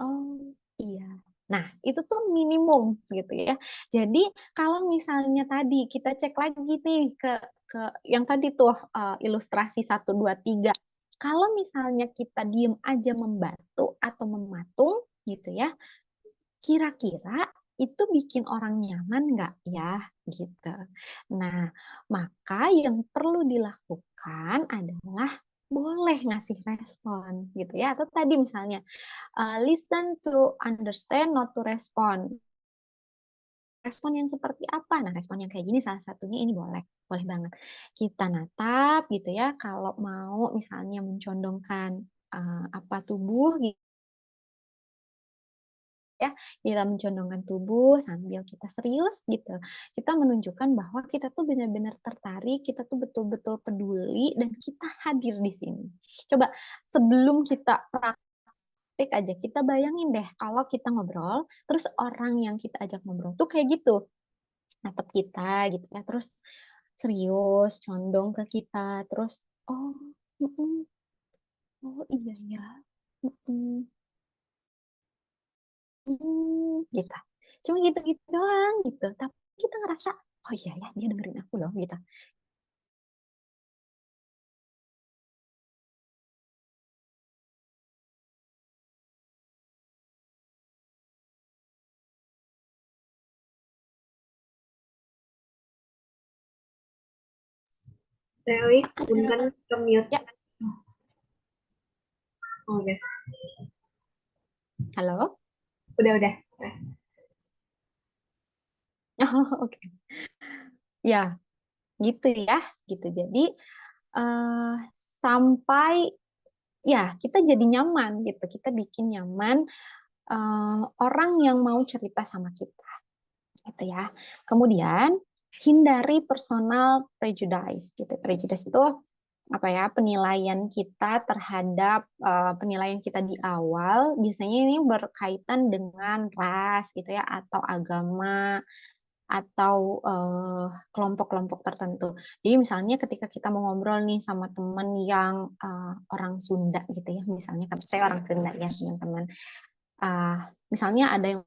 Oh, iya. Nah, itu tuh minimum gitu ya. Jadi kalau misalnya tadi kita cek lagi nih ke yang tadi tuh ilustrasi 1 2 3. Kalau misalnya kita diem aja membatu atau mematung gitu ya, kira-kira itu bikin orang nyaman nggak ya gitu. Nah, maka yang perlu dilakukan adalah boleh ngasih respon gitu ya. Atau tadi misalnya listen to understand, not to respond. Respon yang seperti apa? Nah, respon yang kayak gini salah satunya ini boleh, boleh banget. Kita natap gitu ya, kalau mau misalnya mencondongkan apa tubuh gitu ya, kita mencondongkan tubuh sambil kita serius gitu. Kita menunjukkan bahwa kita tuh benar-benar tertarik, kita tuh betul-betul peduli dan kita hadir di sini. Coba sebelum kita praktik aja, kita bayangin deh kalau kita ngobrol, terus orang yang kita ajak ngobrol tuh kayak gitu. Natap kita gitu ya, terus serius, condong ke kita, terus, "Oh, mhm, oh iya ya, mhm, gitu. Cuma gitu-gitu doang gitu, tapi kita ngerasa, "Oh iya ya, dia dengerin aku loh," gitu. Teois, punten Ada ke mute. ya, Oh, udah. halo? Udah. Oh, oke. Ya, gitu ya, gitu. Jadi, eee, sampai ya kita jadi nyaman gitu, kita bikin nyaman, orang yang mau cerita sama kita. Gitu ya. Kemudian hindari personal prejudice gitu. Prejudice itu apa ya, penilaian kita terhadap penilaian kita di awal biasanya ini berkaitan dengan ras gitu ya, atau agama, atau kelompok-kelompok tertentu. Jadi misalnya ketika kita mau ngobrol nih sama teman yang orang Sunda gitu ya, misalnya kan saya orang Sunda ya teman-teman. Misalnya ada yang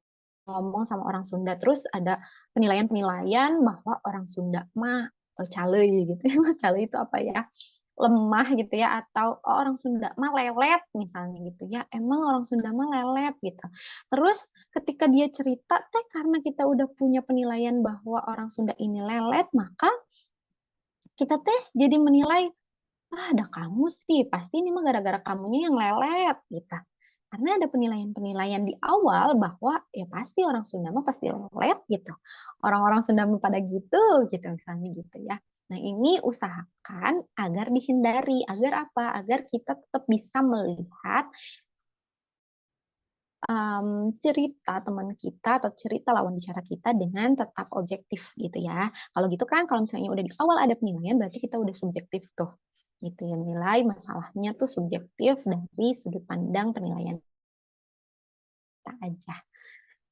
ngomong sama orang Sunda, terus ada penilaian-penilaian bahwa orang Sunda mah caleuy gitu ya. Caleuy itu apa ya? Lemah gitu ya, atau oh, orang Sunda mah lelet misalnya gitu ya. Emang orang Sunda mah lelet gitu. Terus ketika dia cerita teh karena kita udah punya penilaian bahwa orang Sunda ini lelet, maka kita teh jadi menilai, ah, ada kamu sih, pasti ini mah gara-gara kamunya yang lelet gitu. Karena ada penilaian-penilaian di awal bahwa ya pasti orang Sunda mah pasti lelet gitu. Orang-orang Sunda mah pada gitu misalnya gitu ya. Nah, ini usahakan agar dihindari, agar apa? Agar kita tetap bisa melihat cerita teman kita atau cerita lawan bicara kita dengan tetap objektif gitu ya. Kalau gitu kan kalau misalnya udah di awal ada penilaian berarti kita udah subjektif tuh. Gitu ya, nilai masalahnya tuh subjektif dari sudut pandang penilaian kita aja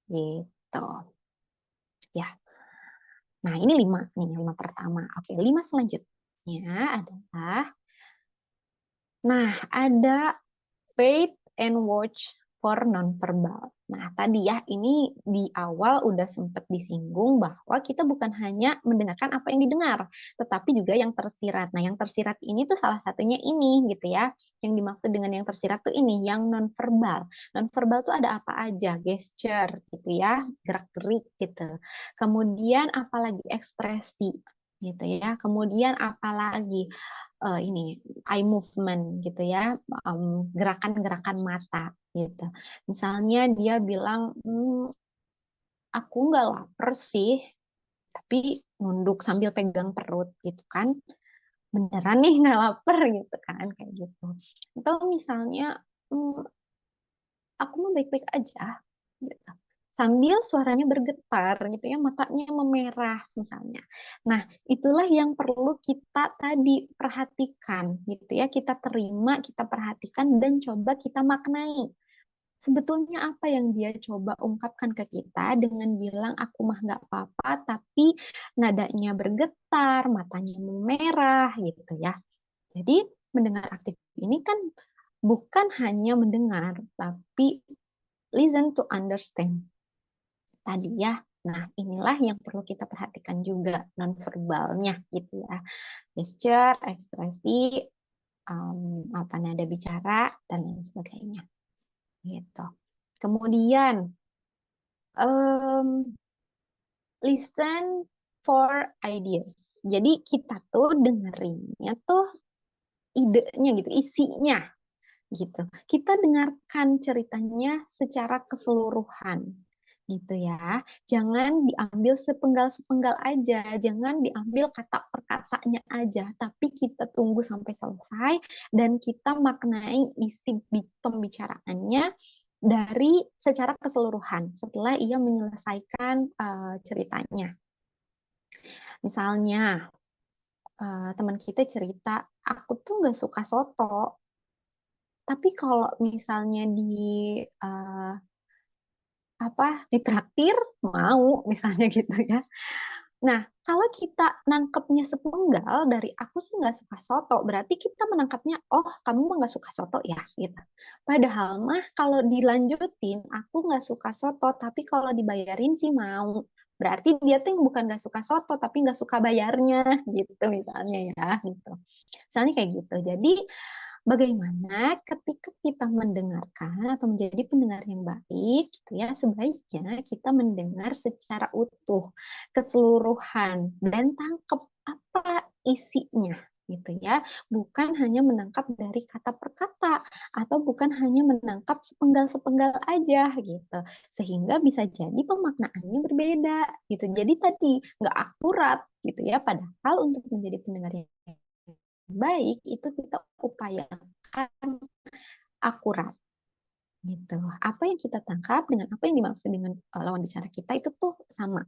gitu. Ya. Nah, ini 5 nih, 5 pertama. Oke, 5 selanjutnya adalah nah, ada wait and watch for nonverbal. Nah, tadi ya, ini di awal udah sempat disinggung bahwa kita bukan hanya mendengarkan apa yang didengar, tetapi juga yang tersirat. Nah, yang tersirat ini tuh salah satunya ini gitu ya. Yang dimaksud dengan yang tersirat tuh ini, yang nonverbal. Nonverbal tuh ada apa aja? Gesture gitu ya, gerak-gerik gitu. Kemudian apalagi ekspresi gitu ya. Kemudian apalagi ini eye movement gitu ya, gerakan-gerakan mata gitu. Misalnya dia bilang, aku nggak lapar sih, tapi nunduk sambil pegang perut gitu kan. Beneran nih nggak lapar gitu kan, kayak gitu. Atau misalnya, "Hmm, aku mau baik-baik aja gitu. Sambil suaranya bergetar gitu ya, matanya memerah misalnya. Nah, itulah yang perlu kita tadi perhatikan gitu ya, kita terima, kita perhatikan dan coba kita maknai. Sebetulnya apa yang dia coba ungkapkan ke kita dengan bilang aku mah nggak apa-apa, tapi nadanya bergetar, matanya memerah gitu ya. Jadi mendengar aktif ini kan bukan hanya mendengar, tapi listen to understand tadi ya. Nah, inilah yang perlu kita perhatikan juga nonverbalnya gitu ya. Gesture, ekspresi, nada bicara dan lain sebagainya. Gitu. Kemudian listen for ideas. Jadi kita tuh dengerinnya tuh idenya gitu, isinya gitu. Kita dengarkan ceritanya secara keseluruhan gitu ya. Jangan diambil sepenggal-sepenggal aja, jangan diambil kata per katanya aja, tapi kita tunggu sampai selesai dan kita maknai isi pembicaraannya dari secara keseluruhan setelah ia menyelesaikan ceritanya. Misalnya teman kita cerita, aku tuh nggak suka soto, tapi kalau misalnya uh, ditraktir mau misalnya gitu ya. Nah, kalau kita nangkepnya sepenggal dari aku sih nggak suka soto, berarti kita menangkapnya, oh kamu mah nggak suka soto ya, gitu. Padahal mah kalau dilanjutin, aku nggak suka soto, tapi kalau dibayarin sih mau. Berarti dia tuh bukan nggak suka soto, tapi nggak suka bayarnya, gitu misalnya ya, gitu. Misalnya kayak gitu. Jadi bagaimana ketika kita mendengarkan atau menjadi pendengar yang baik, gitu ya, sebaiknya kita mendengar secara utuh, keseluruhan, dan tangkap apa isinya, gitu ya. Bukan hanya menangkap dari kata per kata, atau bukan hanya menangkap sepenggal-sepenggal aja, gitu. Sehingga bisa jadi pemaknaannya berbeda, gitu. Jadi tadi nggak akurat, gitu ya. Padahal untuk menjadi pendengar yang baik itu kita upayakan akurat gitu. Apa yang kita tangkap dengan apa yang dimaksud dengan lawan bicara kita itu tuh sama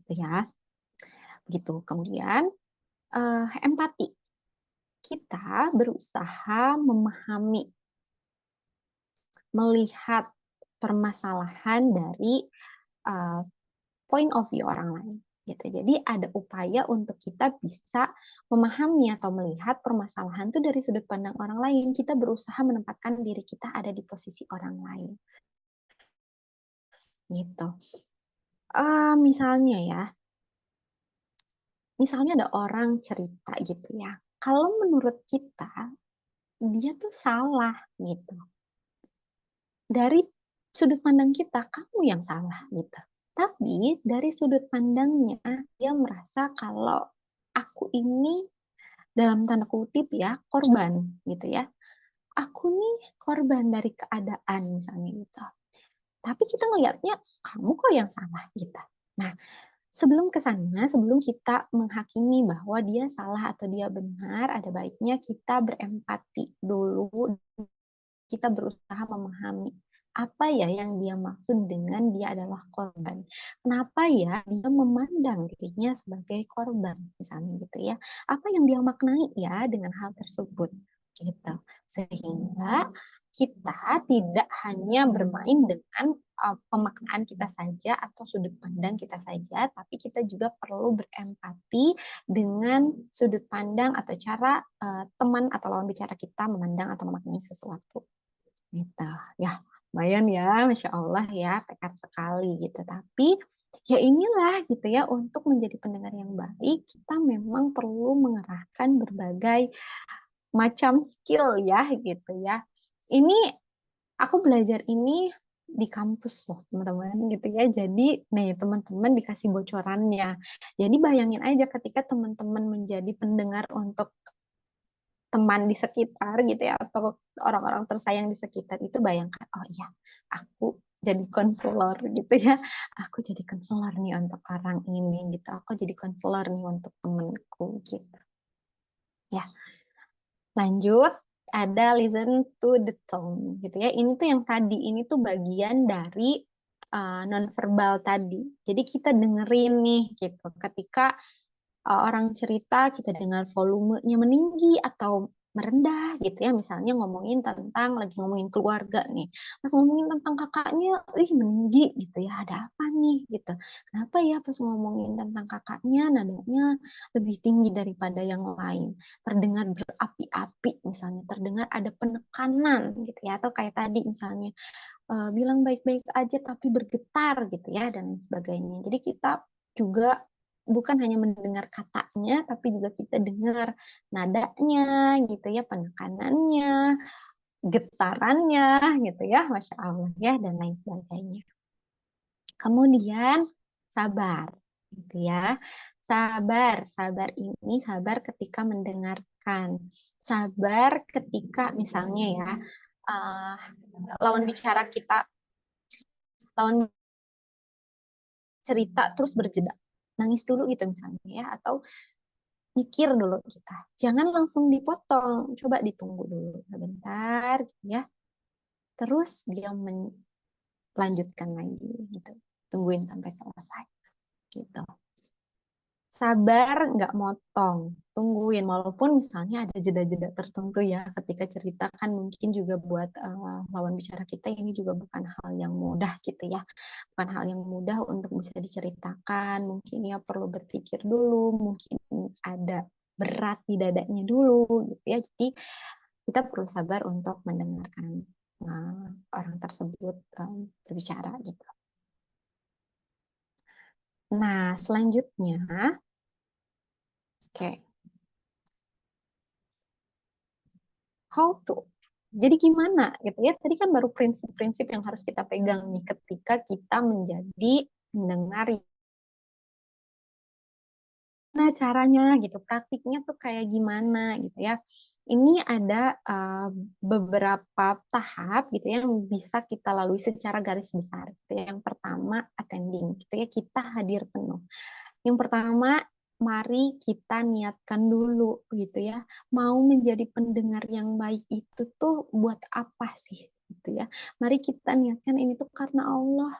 gitu ya. Begitu. Kemudian empati. Kita berusaha memahami, melihat permasalahan dari uh, point of view orang lain. Gitu. Jadi ada upaya untuk kita bisa memahami atau melihat permasalahan itu dari sudut pandang orang lain. Kita berusaha menempatkan diri kita ada di posisi orang lain. Gitu. Misalnya ya, misalnya ada orang cerita gitu ya. Kalau menurut kita, dia tuh salah gitu. Dari sudut pandang kita, kamu yang salah gitu. Tapi dari sudut pandangnya, dia merasa kalau aku ini dalam tanda kutip ya korban gitu ya. Aku nih korban dari keadaan misalnya gitu. Tapi kita ngelihatnya kamu kok yang salah gitu. Nah, sebelum ke sana, sebelum kita menghakimi bahwa dia salah atau dia benar, ada baiknya kita berempati dulu, kita berusaha memahami apa ya yang dia maksud dengan dia adalah korban. Kenapa ya dia memandang dirinya sebagai korban, misalnya gitu ya. Apa yang dia maknai ya dengan hal tersebut, gitu. Sehingga kita tidak hanya bermain dengan pemaknaan kita saja atau sudut pandang kita saja, tapi kita juga perlu berempati dengan sudut pandang atau cara teman atau lawan bicara kita memandang atau memaknai sesuatu. Gitu. Ya, lumayan ya, Masya Allah ya, PR sekali gitu. Tapi ya inilah gitu ya, untuk menjadi pendengar yang baik, kita memang perlu mengerahkan berbagai macam skill ya gitu ya. Ini aku belajar ini di kampus loh teman-teman gitu ya. Jadi nih teman-teman dikasih bocorannya. Jadi bayangin aja ketika teman-teman menjadi pendengar untuk teman di sekitar gitu ya atau orang-orang tersayang di sekitar itu, bayangkan oh iya aku jadi konselor gitu ya, aku jadi konselor nih untuk orang ini gitu, aku jadi konselor nih untuk temenku gitu ya. Lanjut, ada listen to the tone gitu ya. Ini tuh yang tadi, ini tuh bagian dari nonverbal tadi. Jadi kita dengerin nih gitu. Ketika orang cerita, kita dengar volumenya meninggi atau merendah gitu ya. Misalnya ngomongin tentang, lagi ngomongin keluarga nih. Pas ngomongin tentang kakaknya, ih meninggi gitu ya. Ada apa nih gitu. Kenapa ya pas ngomongin tentang kakaknya nadanya lebih tinggi daripada yang lain. Terdengar berapi-api misalnya. Terdengar ada penekanan gitu ya. Atau kayak tadi misalnya bilang baik-baik aja tapi bergetar gitu ya dan sebagainya. Jadi kita juga bukan hanya mendengar katanya, tapi juga kita dengar nadanya, gitu ya, penekanannya, getarannya, gitu ya, Masya Allah ya, dan lain sebagainya. Kemudian sabar, gitu ya. Sabar ini sabar ketika mendengarkan, sabar ketika misalnya ya uh, lawan bicara kita, lawan cerita terus berjeda, nangis dulu gitu misalnya ya, atau mikir dulu kita, jangan langsung dipotong, coba ditunggu dulu sebentar, gitu ya. Terus dia melanjutkan lagi, gitu. Tungguin sampai selesai, gitu. Sabar, nggak motong, tungguin walaupun misalnya ada jeda-jeda tertentu ya ketika cerita, kan mungkin juga buat lawan bicara kita ini juga bukan hal yang mudah gitu ya, bukan hal yang mudah untuk bisa diceritakan, mungkin ya perlu berpikir dulu, mungkin ada berat di dadanya dulu gitu ya, jadi kita perlu sabar untuk mendengarkan orang tersebut berbicara gitu. Nah, selanjutnya, oke, how to. Jadi gimana gitu ya? Tadi kan baru prinsip-prinsip yang harus kita pegang nih ketika kita menjadi pendengar. Nah, caranya gitu, praktiknya tuh kayak gimana gitu ya. Ini ada beberapa tahap gitu ya yang bisa kita lalui secara garis besar gitu ya. Yang pertama attending gitu ya, kita hadir penuh. Yang pertama, mari kita niatkan dulu gitu ya. Mau menjadi pendengar yang baik itu tuh buat apa sih gitu ya. Mari kita niatkan ini tuh karena Allah.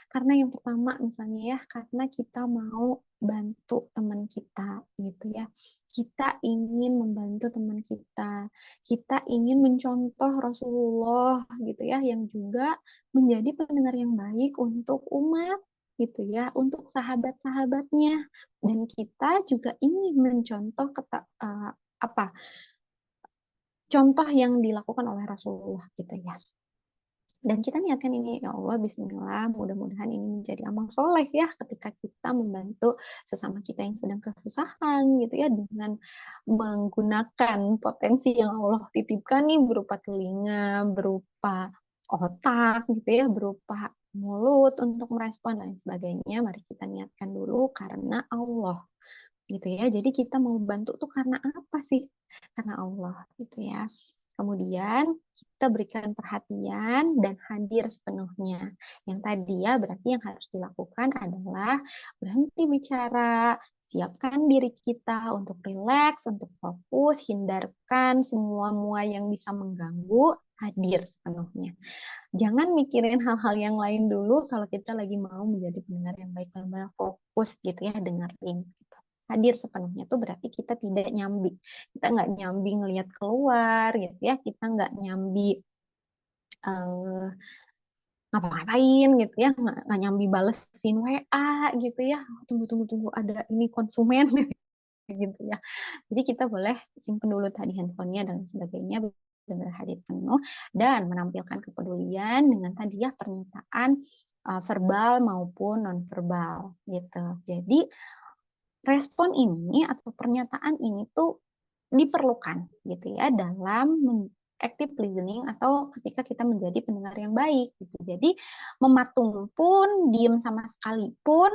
Karena yang pertama misalnya ya, karena kita mau bantu teman kita gitu ya. Kita ingin membantu teman kita. Kita ingin mencontoh Rasulullah gitu ya, yang juga menjadi pendengar yang baik untuk umat gitu ya, untuk sahabat-sahabatnya. Dan kita juga ingin mencontoh apa contoh yang dilakukan oleh Rasulullah gitu ya. Dan kita niatkan ini, ya Allah, bismillah, mudah-mudahan ini menjadi amal soleh ya ketika kita membantu sesama kita yang sedang kesusahan gitu ya, dengan menggunakan potensi yang Allah titipkan nih berupa telinga, berupa otak gitu ya, berupa mulut untuk merespon dan sebagainya. Mari kita niatkan dulu karena Allah gitu ya. Jadi kita mau bantu tuh karena apa sih? Karena Allah gitu ya. Kemudian kita berikan perhatian dan hadir sepenuhnya. Yang tadi ya berarti yang harus dilakukan adalah berhenti bicara, siapkan diri kita untuk rileks, untuk fokus, hindarkan semua mua yang bisa mengganggu, hadir sepenuhnya. Jangan mikirin hal-hal yang lain dulu kalau kita lagi mau menjadi pendengar yang baik, benar-benar fokus gitu ya, dengerin. Gitu. Hadir sepenuhnya tuh berarti kita tidak nyambi. Kita nggak nyambi ngelihat keluar gitu ya, kita nggak nyambi uh, ngapa-ngapain gitu ya, nggak nyambi balesin WA gitu ya, tunggu ada ini konsumen gitu ya. Jadi kita boleh simpen dulu tadi handphonenya dan sebagainya, benar hadir penuh dan menampilkan kepedulian dengan tadi ya pernyataan verbal maupun non-verbal gitu. Jadi respon ini atau pernyataan ini tuh diperlukan gitu ya dalam active listening atau ketika kita menjadi pendengar yang baik gitu. Jadi mematung pun, diem sama sekali pun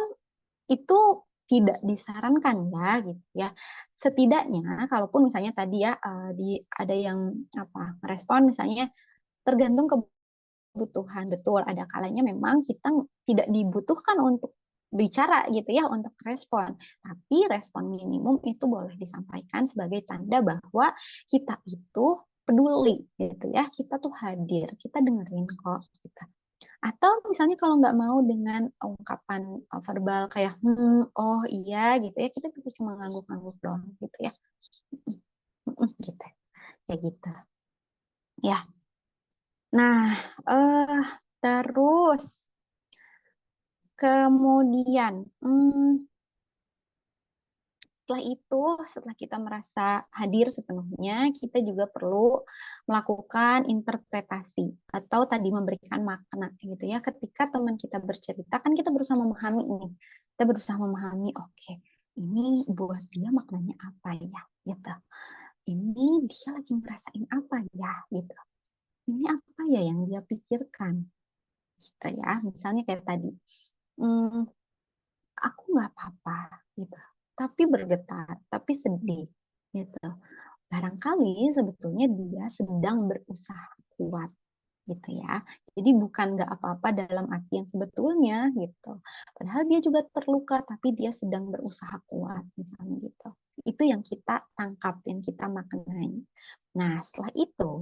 itu tidak disarankan ya gitu ya. Setidaknya kalaupun misalnya tadi ya ada yang apa respon misalnya tergantung kebutuhan, betul ada kalanya memang kita tidak dibutuhkan untuk bicara gitu ya, untuk respon, tapi respon minimum itu boleh disampaikan sebagai tanda bahwa kita itu peduli gitu ya, kita tuh hadir, kita dengerin kok kita. Atau misalnya kalau nggak mau dengan ungkapan verbal kayak oh iya gitu ya, kita bisa cuma ngangguk-ngangguk doang gitu ya. Gitu. Kayak gitu. Ya. Nah, terus kemudian setelah itu, setelah kita merasa hadir sepenuhnya, kita juga perlu melakukan interpretasi atau tadi memberikan makna gitu ya. Ketika teman kita bercerita, kan kita berusaha memahami ini. Kita berusaha memahami, oke, ini buat dia maknanya apa ya, gitu. Ini dia lagi ngerasain apa ya, gitu. Ini apa ya yang dia pikirkan, gitu ya. Misalnya kayak tadi, hmm, aku nggak apa-apa, gitu. Tapi bergetar, tapi sedih, gitu. Barangkali sebetulnya dia sedang berusaha kuat, gitu ya. Jadi bukan nggak apa-apa dalam arti yang sebetulnya gitu. Padahal dia juga terluka, tapi dia sedang berusaha kuat, misalnya gitu. Itu yang kita tangkap, yang kita maknai. Nah, setelah itu,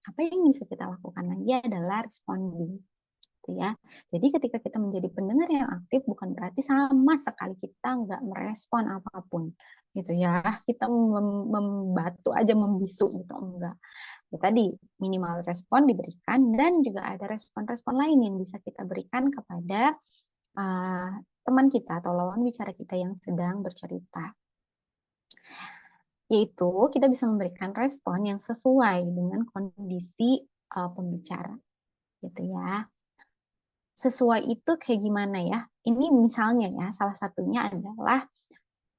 apa yang bisa kita lakukan lagi adalah responding. Gitu ya. Jadi ketika kita menjadi pendengar yang aktif bukan berarti sama sekali kita nggak merespon apapun gitu ya. Kita membatu aja membisu gitu enggak. Ya, tadi minimal respon diberikan dan juga ada respon-respon lain yang bisa kita berikan kepada uh, teman kita atau lawan bicara kita yang sedang bercerita. Yaitu kita bisa memberikan respon yang sesuai dengan kondisi pembicara gitu ya. Sesuai itu kayak gimana ya? Ini misalnya ya, salah satunya adalah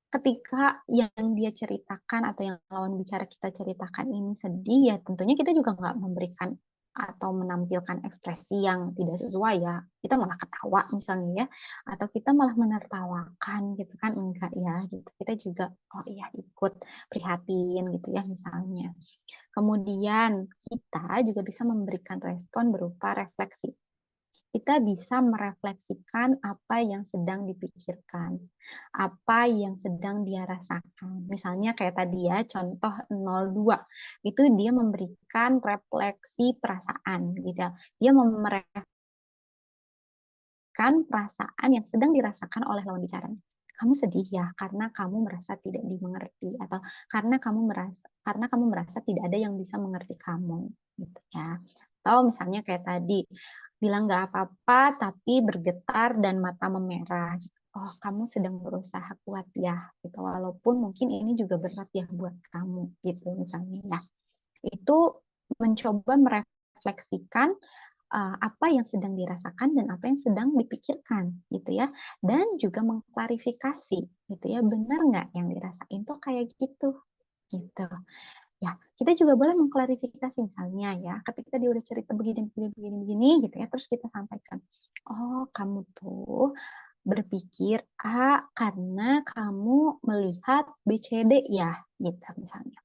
ketika yang dia ceritakan atau yang lawan bicara kita ceritakan ini sedih, ya tentunya kita juga nggak memberikan atau menampilkan ekspresi yang tidak sesuai ya. Kita malah ketawa misalnya ya, atau kita malah menertawakan gitu kan, enggak ya gitu. Kita juga, oh iya ikut prihatin gitu ya misalnya. Kemudian kita juga bisa memberikan respon berupa refleksi. Kita bisa merefleksikan apa yang sedang dipikirkan, apa yang sedang dia rasakan. Misalnya kayak tadi ya, contoh 02, itu dia memberikan refleksi perasaan gitu. Dia merefleksikan perasaan yang sedang dirasakan oleh lawan bicaranya. Kamu sedih ya karena kamu merasa tidak dimengerti, atau karena kamu merasa tidak ada yang bisa mengerti kamu gitu ya. Atau misalnya kayak tadi bilang nggak apa-apa tapi bergetar dan mata memerah gitu. Oh, kamu sedang berusaha kuat ya gitu, walaupun mungkin ini juga berat ya buat kamu gitu misalnya ya. Itu mencoba merefleksikan apa yang sedang dirasakan dan apa yang sedang dipikirkan gitu ya, dan juga mengklarifikasi gitu ya, benar nggak yang dirasain tuh kayak gitu gitu ya. Kita juga boleh mengklarifikasi misalnya ya, ketika dia udah cerita begini begini begini begini gitu ya, terus kita sampaikan, oh kamu tuh berpikir A karena kamu melihat BCD ya gitu misalnya.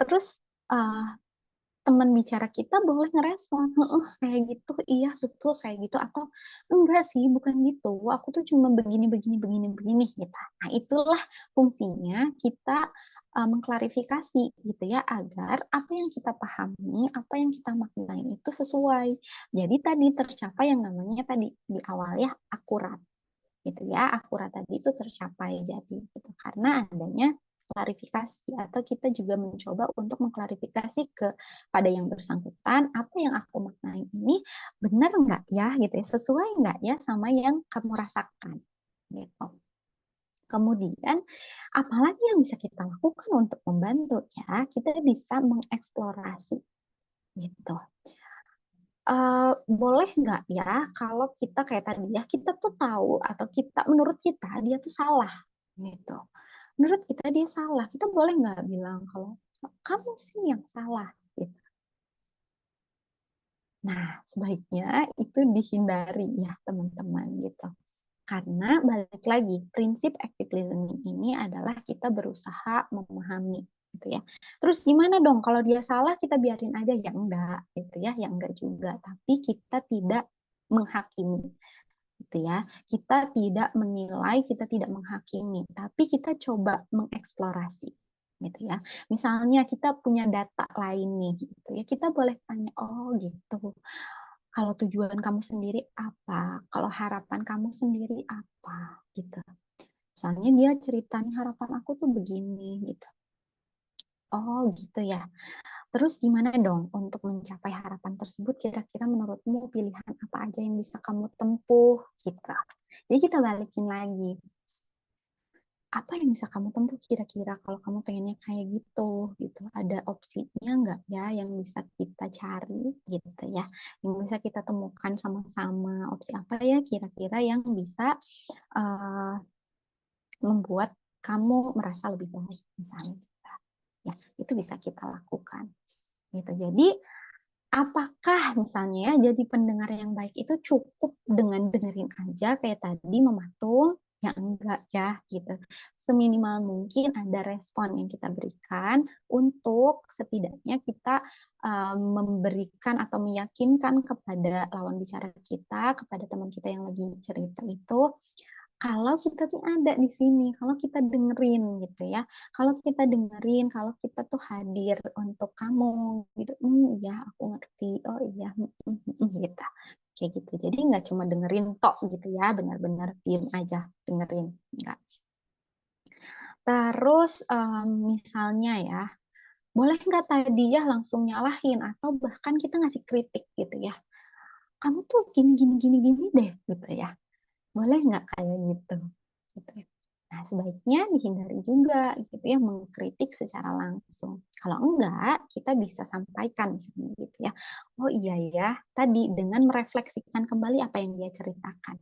Terus teman bicara kita boleh ngerespon, "Heeh, kayak gitu, iya betul kayak gitu," atau "Enggak sih, bukan gitu, aku tuh cuma begini begini begini begini," gitu. Nah, itulah fungsinya kita mengklarifikasi gitu ya, agar apa yang kita pahami, apa yang kita maknai itu sesuai. Jadi tadi tercapai yang namanya tadi di awal ya, akurat gitu ya. Akurat tadi itu tercapai jadi gitu karena adanya klarifikasi, atau kita juga mencoba untuk mengklarifikasi kepada yang bersangkutan, apa yang aku maknai ini benar nggak ya gitu ya, sesuai nggak ya sama yang kamu rasakan gitu. Kemudian apalagi yang bisa kita lakukan untuk membantu ya, kita bisa mengeksplorasi gitu. Boleh nggak ya kalau kita kayak tadi ya, kita tuh tahu atau kita menurut kita dia tuh salah gitu. Menurut kita dia salah, kita boleh nggak bilang kalau kamu sih yang salah gitu. Nah, sebaiknya itu dihindari ya teman-teman gitu. Karena balik lagi, prinsip active listening ini adalah kita berusaha memahami gitu ya. Terus gimana dong kalau dia salah kita biarin aja? Ya enggak gitu ya, ya enggak juga. Tapi kita tidak menghakimi gitu ya. Kita tidak menilai, kita tidak menghakimi, tapi kita coba mengeksplorasi gitu ya. Misalnya kita punya data lain nih gitu ya. Kita boleh tanya, "Oh, gitu. Kalau tujuan kamu sendiri apa? Kalau harapan kamu sendiri apa?" Gitu. Misalnya dia ceritanya harapan aku tuh begini gitu. Oh gitu ya. Terus gimana dong untuk mencapai harapan tersebut? Kira-kira menurutmu pilihan apa aja yang bisa kamu tempuh gitu. Jadi kita balikin lagi. Apa yang bisa kamu tempuh kira-kira kalau kamu pengennya kayak gitu gitu. Ada opsinya nggak ya yang bisa kita cari gitu ya. Yang bisa kita temukan sama-sama, opsi apa ya kira-kira yang bisa uh, membuat kamu merasa lebih baik misalnya. Ya, itu bisa kita lakukan. Gitu. Jadi apakah misalnya ya jadi pendengar yang baik itu cukup dengan dengerin aja kayak tadi mematung? Ya enggak ya gitu. Seminimal mungkin ada respon yang kita berikan untuk setidaknya kita memberikan atau meyakinkan kepada lawan bicara kita, kepada teman kita yang lagi cerita itu, kalau kita tuh ada di sini, kalau kita dengerin gitu ya, kalau kita dengerin, kalau kita tuh hadir untuk kamu gitu, ya aku ngerti, oh iya, gitu, kayak gitu. Jadi nggak cuma dengerin tok gitu ya, benar-benar diem aja dengerin, nggak. Terus misalnya ya, boleh nggak tadi ya langsung nyalahin atau bahkan kita ngasih kritik gitu ya, kamu tuh gini gini gini gini deh gitu ya. Boleh nggak kayak gitu? Gitu ya. Nah, sebaiknya dihindari juga gitu ya mengkritik secara langsung. Kalau enggak, kita bisa sampaikan misalnya gitu ya. Oh iya ya, tadi dengan merefleksikan kembali apa yang dia ceritakan.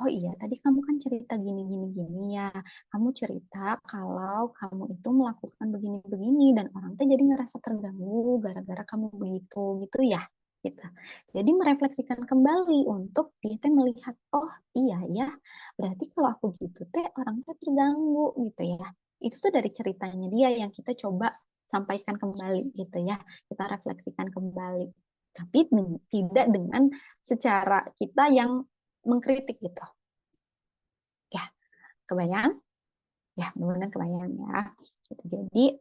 Oh iya, tadi kamu kan cerita gini gini gini ya. Kamu cerita kalau kamu itu melakukan begini begini dan orang tuh jadi ngerasa terganggu gara-gara kamu begitu gitu ya. Gitu. Jadi merefleksikan kembali untuk dia teh melihat, oh iya ya, berarti kalau aku gitu teh orang teh terganggu gitu ya. Itu tuh dari ceritanya dia yang kita coba sampaikan kembali gitu ya. Kita refleksikan kembali. Tapi tidak dengan secara kita yang mengkritik gitu. Ya, kebayang? Ya, benar-benar kebayang ya. Gitu. Jadi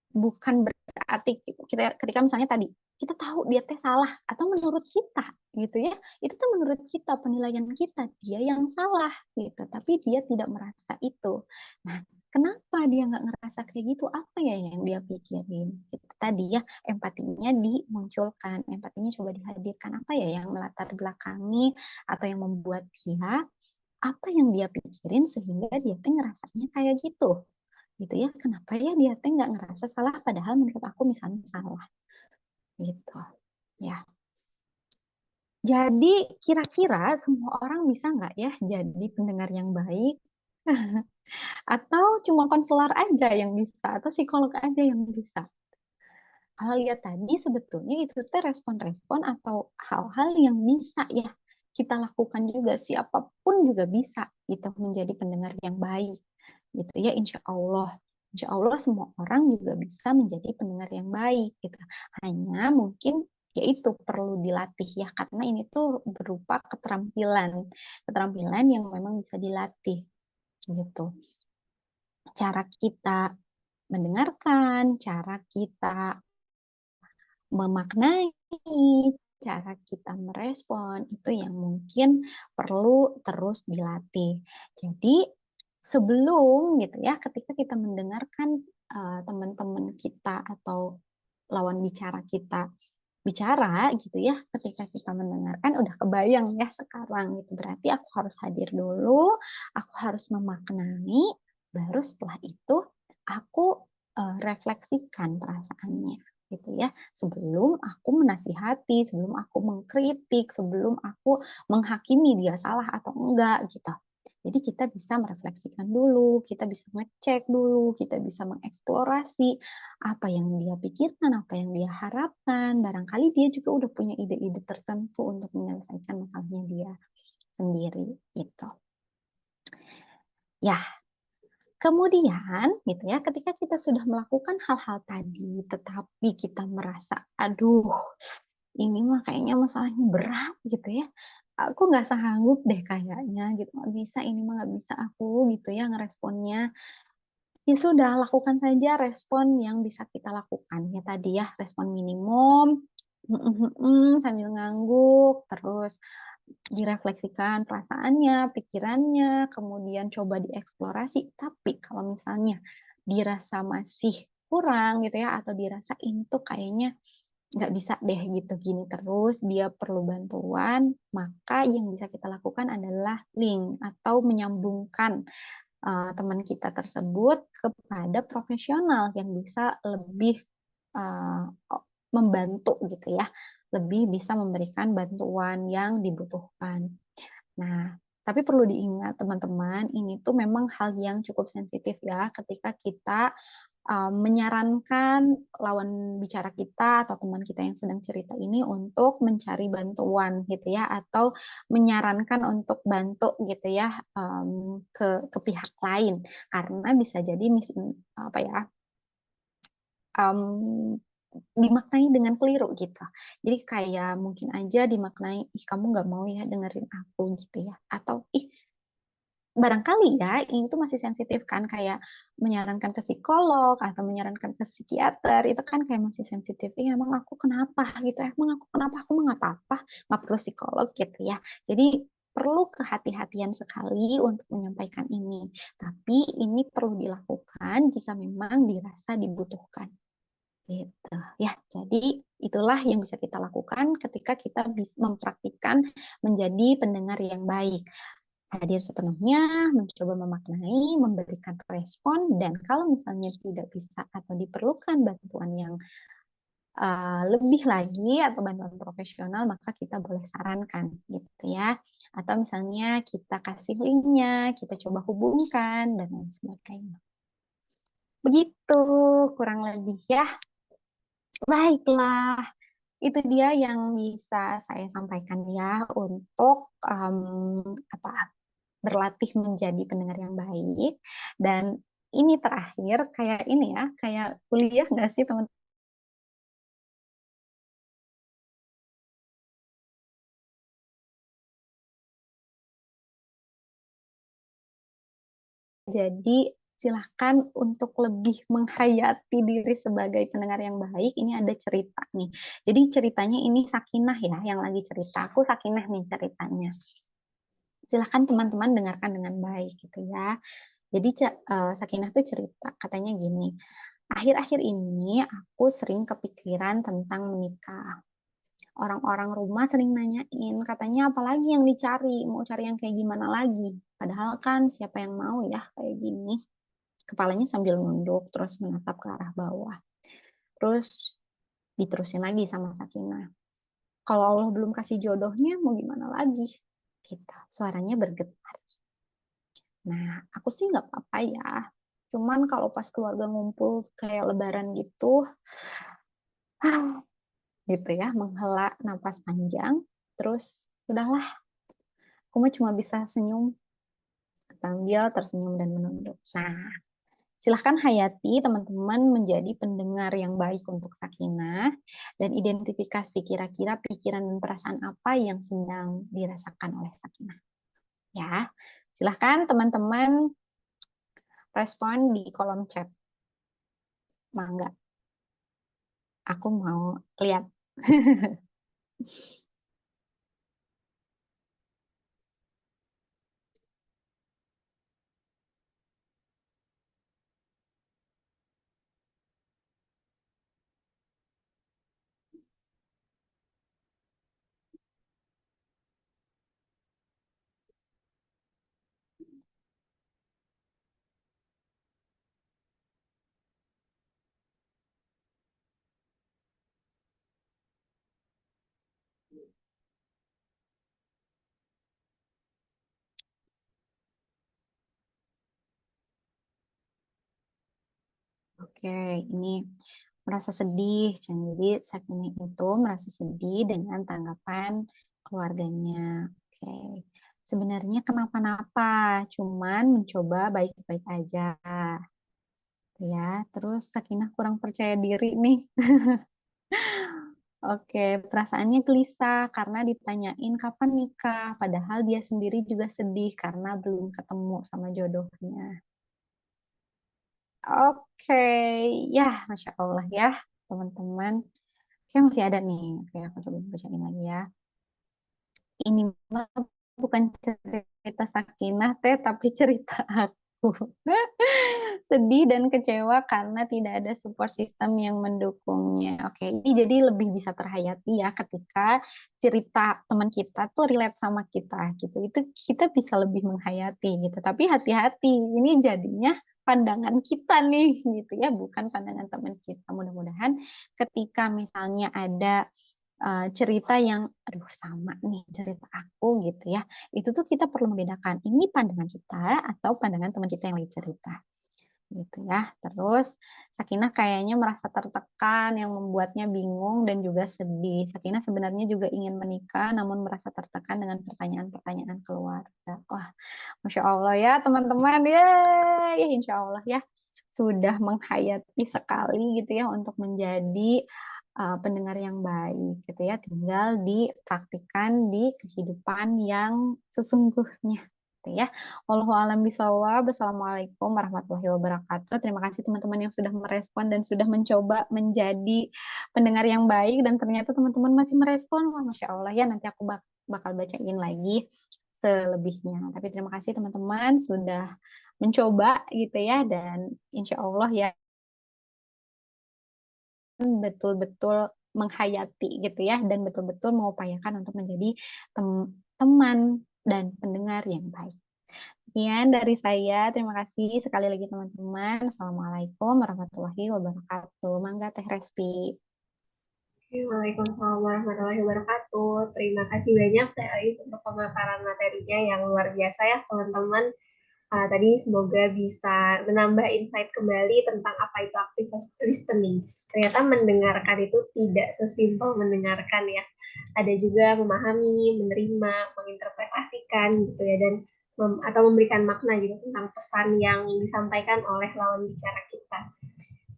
bukan berarti kita ketika misalnya tadi kita tahu dia teh salah atau menurut kita gitu ya, itu tuh menurut kita penilaian kita dia yang salah gitu, tapi dia tidak merasa itu. Nah, kenapa dia nggak ngerasa kayak gitu, apa ya yang dia pikirin gitu. Tadi ya empatinya dimunculkan, empatinya coba dihadirkan, apa ya yang melatar belakangi atau yang membuat dia, apa yang dia pikirin sehingga dia teh ngerasanya kayak gitu gitu ya, kenapa ya dia teh nggak ngerasa salah padahal menurut aku misalnya salah gitu ya. Jadi kira-kira semua orang bisa nggak ya jadi pendengar yang baik? Atau cuma konselor aja yang bisa atau psikolog aja yang bisa? Kalau lihat tadi sebetulnya itu teh respon-respon atau hal-hal yang bisa ya kita lakukan juga, siapapun juga bisa gitu menjadi pendengar yang baik gitu ya, insya Allah semua orang juga bisa menjadi pendengar yang baik gitu. Hanya mungkin yaitu perlu dilatih ya, karena ini tuh berupa keterampilan keterampilan yang memang bisa dilatih gitu. Cara kita mendengarkan, cara kita memaknai, cara kita merespon itu yang mungkin perlu terus dilatih. Jadi sebelum gitu ya, ketika kita mendengarkan teman-teman kita atau lawan bicara kita bicara gitu ya, ketika kita mendengarkan udah kebayang ya sekarang gitu. Berarti aku harus hadir dulu, aku harus memaknai, baru setelah itu aku refleksikan perasaannya gitu ya. Sebelum aku menasihati, sebelum aku mengkritik, sebelum aku menghakimi dia salah atau enggak gitu. Jadi kita bisa merefleksikan dulu, kita bisa ngecek dulu, kita bisa mengeksplorasi apa yang dia pikirkan, apa yang dia harapkan. Barangkali dia juga udah punya ide-ide tertentu untuk menyelesaikan masalahnya dia sendiri gitu. Ya, kemudian gitu ya, ketika kita sudah melakukan hal-hal tadi, tetapi kita merasa, aduh, ini mah kayaknya masalahnya berat gitu ya. Aku nggak sanggup deh kayaknya gitu, nggak bisa, ini mah nggak bisa aku gitu ya ngeresponnya. Ya sudah, lakukan saja respon yang bisa kita lakukan. Ya tadi ya, respon minimum, sambil ngangguk, terus direfleksikan perasaannya, pikirannya, kemudian coba dieksplorasi. Tapi kalau misalnya dirasa masih kurang gitu ya, atau dirasa ini tuh kayaknya nggak bisa deh gitu gini terus, dia perlu bantuan, maka yang bisa kita lakukan adalah link atau menyambungkan teman kita tersebut kepada profesional yang bisa lebih uh, membantu gitu ya, lebih bisa memberikan bantuan yang dibutuhkan. Nah, Tapi perlu diingat teman-teman, ini tuh memang hal yang cukup sensitif ya ketika kita menyarankan lawan bicara kita atau teman kita yang sedang cerita ini untuk mencari bantuan gitu ya, atau menyarankan untuk bantu gitu ya, ke pihak lain karena bisa jadi apa ya, um, dimaknai dengan keliru gitu. Jadi kayak mungkin aja dimaknai, ih kamu nggak mau ya dengerin aku gitu ya, atau ih barangkali ya ini tuh masih sensitif kan, kayak menyarankan ke psikolog atau menyarankan ke psikiater itu kan kayak masih sensitif. Emang aku kenapa gitu, emang aku kenapa, aku mah nggak apa-apa, nggak perlu psikolog gitu ya. Jadi perlu kehati-hatian sekali untuk menyampaikan ini, tapi ini perlu dilakukan jika memang dirasa dibutuhkan gitu ya. Jadi itulah yang bisa kita lakukan ketika kita bisa mempraktikkan menjadi pendengar yang baik, hadir sepenuhnya, mencoba memaknai, memberikan respon, dan kalau misalnya tidak bisa atau diperlukan bantuan yang lebih lagi atau bantuan profesional, maka kita boleh sarankan gitu ya. Atau misalnya kita kasih linknya, kita coba hubungkan, dan lain sebagainya. Begitu kurang lebih ya. Baiklah, itu dia yang bisa saya sampaikan ya untuk apa berlatih menjadi pendengar yang baik. Dan ini terakhir kayak ini ya, kayak kuliah nggak sih teman? Jadi silahkan untuk lebih menghayati diri sebagai pendengar yang baik. Ini ada cerita nih. Jadi ceritanya ini Sakinah ya yang lagi cerita. Aku Sakinah nih ceritanya. Silahkan teman-teman dengarkan dengan baik gitu ya. Jadi Sakinah tuh cerita, katanya gini, akhir-akhir ini aku sering kepikiran tentang menikah. Orang-orang rumah sering nanyain, katanya apalagi yang dicari, mau cari yang kayak gimana lagi. Padahal kan siapa yang mau ya kayak gini. Kepalanya sambil nunduk, terus menatap ke arah bawah. Terus diterusin lagi sama Sakinah. Kalau Allah belum kasih jodohnya, mau gimana lagi? Kita, suaranya bergetar. Nah, aku sih nggak apa-apa ya. Cuman kalau pas keluarga ngumpul kayak lebaran gitu, gitu ya, menghela napas panjang, terus udahlah, aku mah cuma bisa senyum sambil tersenyum dan menunduk. Nah, silahkan hayati teman-teman menjadi pendengar yang baik untuk Sakinah dan identifikasi kira-kira pikiran dan perasaan apa yang sedang dirasakan oleh Sakinah. Ya, silahkan teman-teman respon di kolom chat. Mangga, aku mau lihat. Oke, ini merasa sedih. Jadi saat ini itu merasa sedih dengan tanggapan keluarganya. Oke, sebenarnya kenapa-napa, cuman mencoba baik-baik aja. Ya, terus Sakinah kurang percaya diri nih. Oke, perasaannya gelisah karena ditanyain kapan nikah, padahal dia sendiri juga sedih karena belum ketemu sama jodohnya. Oke, ya, Masya Allah ya, teman-teman. Oke, masih ada nih. Oke, aku coba bacain lagi ya. Ini mah bukan cerita Sakinah, teh, tapi cerita aku. Sedih dan kecewa karena tidak ada support system yang mendukungnya. Oke, ini jadi lebih bisa terhayati ya ketika cerita teman kita tuh relate sama kita gitu. Itu kita bisa lebih menghayati gitu. Tapi hati-hati, ini jadinya pandangan kita nih gitu ya, bukan pandangan teman kita. Mudah-mudahan ketika misalnya ada cerita yang aduh sama nih cerita aku gitu ya. Itu tuh kita perlu membedakan ini pandangan kita atau pandangan teman kita yang lagi cerita gitu ya. Terus Sakinah kayaknya merasa tertekan yang membuatnya bingung dan juga sedih. Sakinah sebenarnya juga ingin menikah namun merasa tertekan dengan pertanyaan-pertanyaan keluarga. Wah, Masya Allah ya teman-teman ya Insya Allah ya sudah menghayati sekali gitu ya untuk menjadi pendengar yang baik gitu ya. Tinggal dipraktikkan di kehidupan yang sesungguhnya gitu ya. Wallahu a'lam bishawab. Wassalamualaikum warahmatullahi wabarakatuh. Terima kasih teman-teman yang sudah merespon dan sudah mencoba menjadi pendengar yang baik dan ternyata teman-teman masih merespon. Wah, Masya Allah ya nanti aku bakal bacain lagi selebihnya. Tapi terima kasih teman-teman sudah mencoba gitu ya dan insya Allah ya betul-betul menghayati gitu ya dan betul-betul mengupayakan untuk menjadi teman dan pendengar yang baik. Sekian dari saya. Terima kasih sekali lagi teman-teman. Assalamualaikum warahmatullahi wabarakatuh. Mangga Teh Resti. Waalaikumsalam warahmatullahi wabarakatuh. Terima kasih banyak Teh Ais untuk pemaparan materinya yang luar biasa ya teman-teman. Tadi semoga bisa menambah insight kembali tentang apa itu active listening. Ternyata mendengarkan itu tidak sesimpel mendengarkan ya. Ada juga memahami, menerima, menginterpretasikan gitu ya dan atau memberikan makna gitu tentang pesan yang disampaikan oleh lawan bicara kita.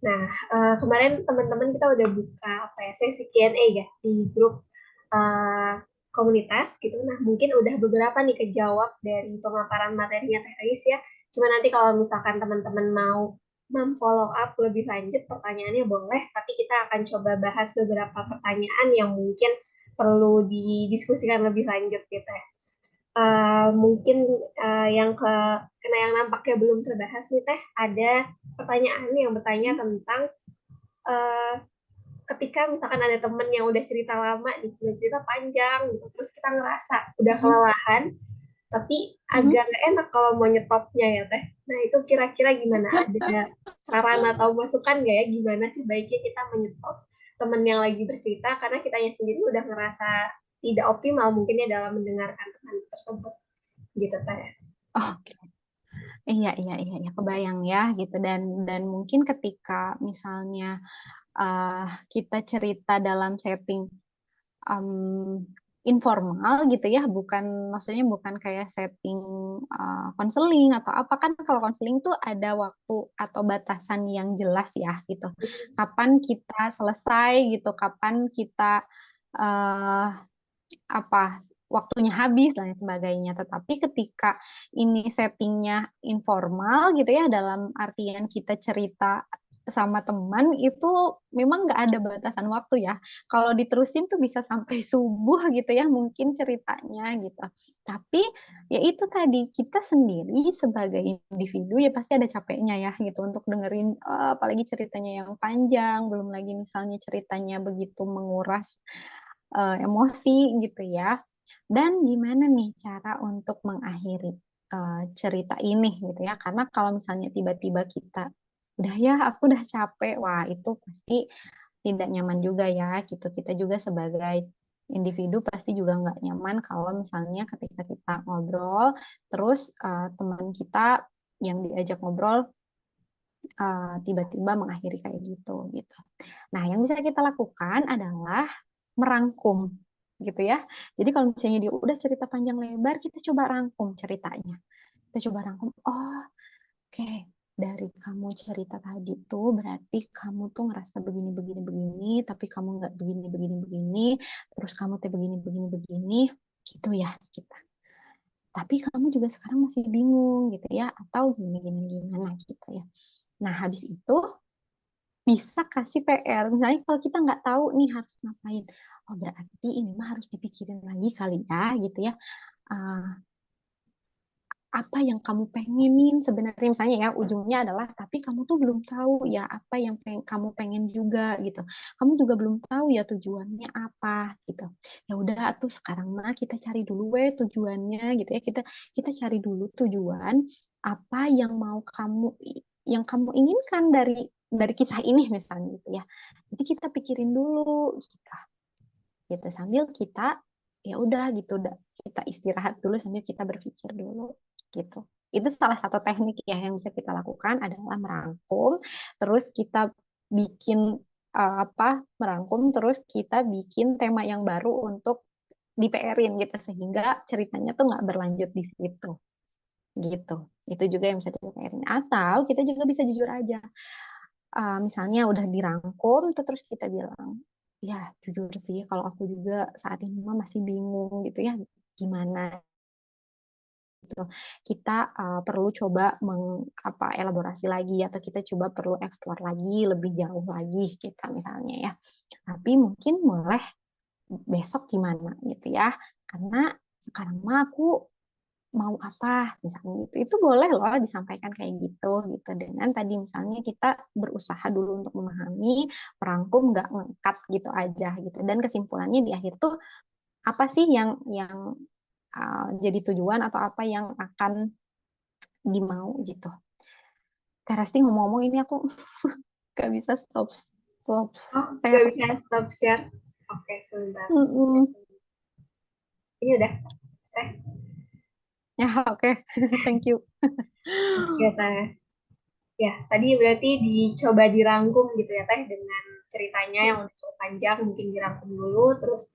Nah, kemarin teman-teman kita udah buka apa ya sesi Q&A ya di grup uh, komunitas gitu. Nah, mungkin udah beberapa nih kejawab dari pemaparan materinya Teh Ais ya. Cuma nanti kalau misalkan teman-teman mau memfollow up lebih lanjut pertanyaannya boleh, tapi kita akan coba bahas beberapa pertanyaan yang mungkin perlu didiskusikan lebih lanjut gitu ya. Mungkin yang kena yang nampaknya belum terbahas nih Teh, ada pertanyaan yang bertanya tentang uh, ketika misalkan ada temen yang udah cerita lama nih, udah cerita panjang gitu, terus kita ngerasa udah kelelahan, tapi agak gak enak kalau mau nyetopnya ya Teh. Nah itu kira-kira gimana? Ada saran atau masukan gak ya gimana sih baiknya kita menyetop temen yang lagi bercerita karena kitanya sendiri udah ngerasa tidak optimal mungkinnya dalam mendengarkan teman tersebut gitu Teh. Oke. Iya, kebayang ya gitu dan mungkin ketika misalnya kita cerita dalam setting um, informal gitu ya, maksudnya bukan kayak setting konseling atau apa kan kalau konseling tuh ada waktu atau batasan yang jelas ya gitu. Kapan kita selesai gitu, kapan kita uh, apa waktunya habis dan lain sebagainya. Tetapi ketika ini settingnya informal gitu ya, dalam artian kita cerita sama teman itu memang nggak ada batasan waktu ya. Kalau diterusin tuh bisa sampai subuh gitu ya mungkin ceritanya gitu. Tapi ya itu tadi kita sendiri sebagai individu ya pasti ada capeknya ya gitu untuk dengerin apalagi ceritanya yang panjang, belum lagi misalnya ceritanya begitu menguras emosi gitu ya. Dan gimana nih cara untuk mengakhiri cerita ini gitu ya? Karena kalau misalnya tiba-tiba kita udah ya aku udah capek, wah itu pasti tidak nyaman juga ya gitu. Kita juga sebagai individu pasti juga nggak nyaman kalau misalnya ketika kita ngobrol terus teman kita yang diajak ngobrol tiba-tiba mengakhiri kayak gitu. Nah, yang bisa kita lakukan adalah merangkum gitu ya. Jadi kalau misalnya dia udah cerita panjang lebar, kita coba rangkum ceritanya. Kita coba rangkum, oh oke, dari kamu cerita tadi tuh berarti kamu tuh ngerasa begini, begini, begini, tapi kamu nggak begini, begini, begini, terus kamu tuh begini, begini, begini, gitu ya kita. Tapi kamu juga sekarang masih bingung gitu ya, atau gini, gini, gimana gitu ya. Nah, habis itu bisa kasih PR. Misalnya kalau kita nggak tahu nih harus ngapain, oh berarti ini mah harus dipikirin lagi kali ya gitu ya. Uh, apa yang kamu pengenin sebenarnya misalnya ya ujungnya adalah tapi kamu tuh belum tahu ya apa yang kamu pengen juga gitu. Kamu juga belum tahu ya tujuannya apa gitu. Ya udah tuh sekarang mah kita cari dulu tujuannya gitu ya. Kita kita cari dulu tujuan apa yang mau kamu inginkan dari kisah ini misalnya gitu ya. Jadi kita pikirin dulu gitu. gitu, sambil kita ya udah gitu, kita istirahat dulu sambil kita berpikir dulu gitu. Itu salah satu teknik ya yang bisa kita lakukan adalah merangkum, terus kita bikin merangkum, terus kita bikin tema yang baru untuk di PR-in gitu, sehingga ceritanya tuh nggak berlanjut di situ gitu. Itu juga yang bisa di PR-in. Atau kita juga bisa jujur aja. Misalnya udah dirangkum, terus kita bilang, ya jujur sih kalau aku juga saat ini mah masih bingung gitu ya, gimana gitu. Kita perlu coba elaborasi lagi, atau kita coba perlu eksplor lagi lebih jauh lagi kita misalnya ya. Tapi mungkin boleh besok gimana gitu ya. Karena sekarang mah aku mau apa misalnya gitu. Itu boleh loh disampaikan kayak gitu gitu, dengan tadi misalnya kita berusaha dulu untuk memahami, merangkum, nggak ngangkat gitu aja gitu, dan kesimpulannya di akhir tuh apa sih yang jadi tujuan, atau apa yang akan dimau gitu. Teresti ngomong-ngomong ini aku gak bisa stop stop Oh, nggak share. bisa stop share. Oke, sebentar. Mm-mm. Ini udah. Eh, Ya oke. Thank you. oke, Teh. Ya, tadi berarti dicoba dirangkum gitu ya, Teh, dengan ceritanya yang udah cukup panjang, mungkin dirangkum dulu, terus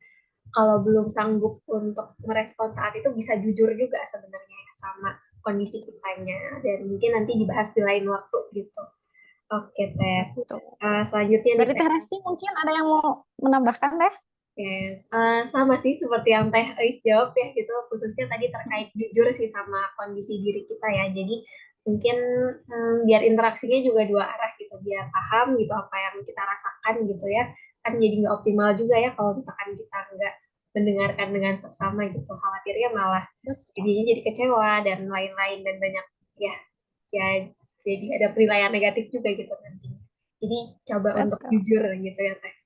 kalau belum sanggup untuk merespon saat itu bisa jujur juga sebenarnya ya, sama kondisi kitanya, dan mungkin nanti dibahas di lain waktu gitu. Oke, Teh. Betul. Selanjutnya nih, Dari Teh. Teh Resti mungkin ada yang mau menambahkan, Teh? Oke, sama sih seperti yang Teh Ais jawab ya gitu, khususnya tadi terkait jujur sih sama kondisi diri kita ya. Jadi mungkin biar interaksinya juga dua arah gitu, biar paham gitu apa yang kita rasakan gitu ya. Kan jadi nggak optimal juga ya kalau misalkan kita nggak mendengarkan dengan seksama gitu. Khawatirnya malah Betul. jadinya jadi kecewa dan lain-lain, dan banyak ya ya jadi ada penilaian negatif juga gitu nanti. Jadi coba untuk Betul. jujur gitu ya Teh.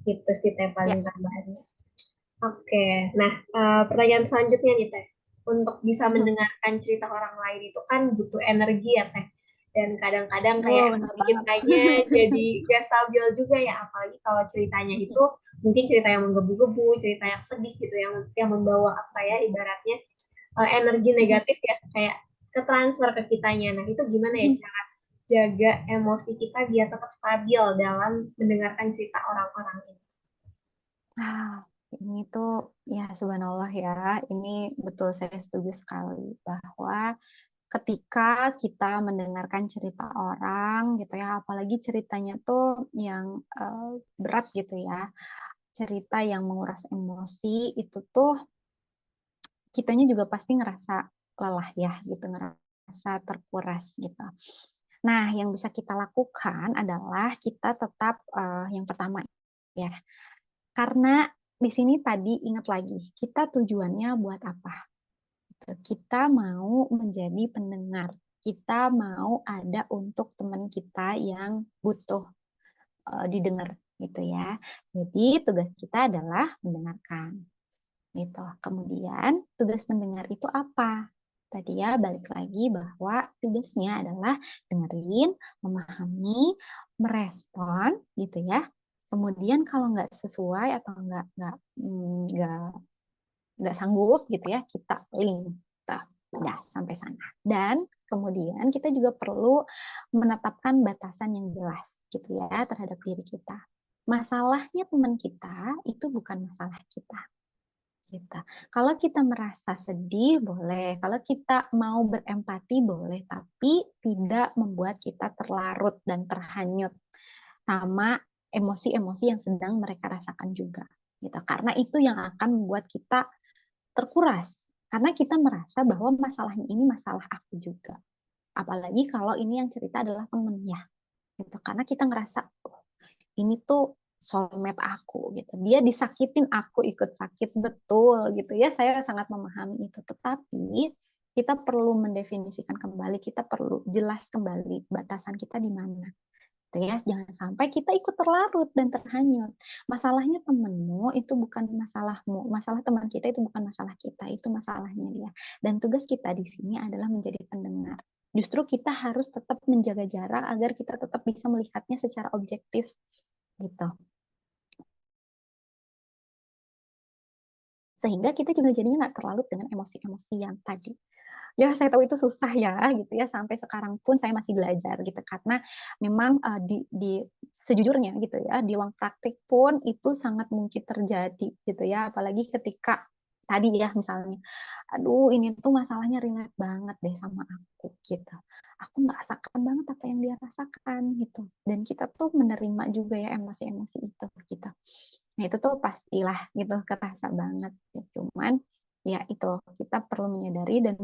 Gitu sih Teh Ya. paling tambahannya. Oke, nah pertanyaan selanjutnya nih Teh. Untuk bisa Hmm. mendengarkan cerita orang lain itu kan butuh energi ya Teh. Dan kadang-kadang kayak Oh, benar emosi banget. kitanya jadi gak stabil juga ya. Apalagi kalau ceritanya itu mungkin cerita yang menggebu-gebu, cerita yang sedih gitu, yang membawa apa ya ibaratnya energi negatif ya, kayak ke transfer ke kitanya. Nah itu gimana ya cara jaga emosi kita biar tetap stabil dalam mendengarkan cerita orang-orang ini? Ah, ini tuh ya subhanallah ya, ini betul saya setuju sekali bahwa ketika kita mendengarkan cerita orang gitu ya, apalagi ceritanya tuh yang berat gitu ya, cerita yang menguras emosi, itu tuh kitanya juga pasti ngerasa lelah ya gitu, ngerasa terkuras gitu. Nah, yang bisa kita lakukan adalah kita tetap yang pertama ya, karena di sini tadi ingat lagi, kita tujuannya buat apa? Gitu. Kita mau menjadi pendengar. Kita mau ada untuk teman kita yang butuh didengar gitu ya. Jadi tugas kita adalah mendengarkan. Gitu. Kemudian tugas mendengar itu apa? Tadi ya balik lagi bahwa tugasnya adalah dengerin, memahami, merespon gitu ya. Kemudian kalau nggak sesuai atau nggak sanggup gitu ya, kita link. Tuh, udah sampai sana. Dan kemudian kita juga perlu menetapkan batasan yang jelas gitu ya terhadap diri kita. Masalahnya teman kita itu bukan masalah kita. Kita. Kalau kita merasa sedih boleh, kalau kita mau berempati boleh, tapi tidak membuat kita terlarut dan terhanyut sama emosi-emosi yang sedang mereka rasakan juga. Gitu. Karena itu yang akan membuat kita terkuras. Karena kita merasa bahwa masalahnya ini masalah aku juga. Apalagi kalau ini yang cerita adalah temennya. Gitu. Karena kita ngerasa, oh, ini tuh soulmate aku gitu. Dia disakitin, aku ikut sakit, betul gitu ya. Saya sangat memahami itu. Tetapi kita perlu mendefinisikan kembali, kita perlu jelas kembali batasan kita di mana. Gitu ya, jangan sampai kita ikut terlarut dan terhanyut. Masalahnya temenmu itu bukan masalahmu, masalah teman kita itu bukan masalah kita, itu masalahnya dia. Dan tugas kita di sini adalah menjadi pendengar. Justru kita harus tetap menjaga jarak agar kita tetap bisa melihatnya secara objektif gitu. Sehingga kita juga jadinya nggak terlalu dengan emosi-emosi yang tadi. Ya, saya tahu itu susah ya, gitu ya, sampai sekarang pun saya masih belajar gitu, karena memang, di sejujurnya gitu ya, di ruang praktik pun itu sangat mungkin terjadi gitu ya, apalagi ketika tadi ya misalnya, "Aduh ini tuh masalahnya relate banget deh sama aku," gitu. "Aku merasakan banget apa yang dia rasakan," gitu, dan kita tuh menerima juga ya emosi-emosi itu gitu. Nah itu tuh pastilah gitu, kerasa banget, ya cuman ya itu, kita perlu menyadari dan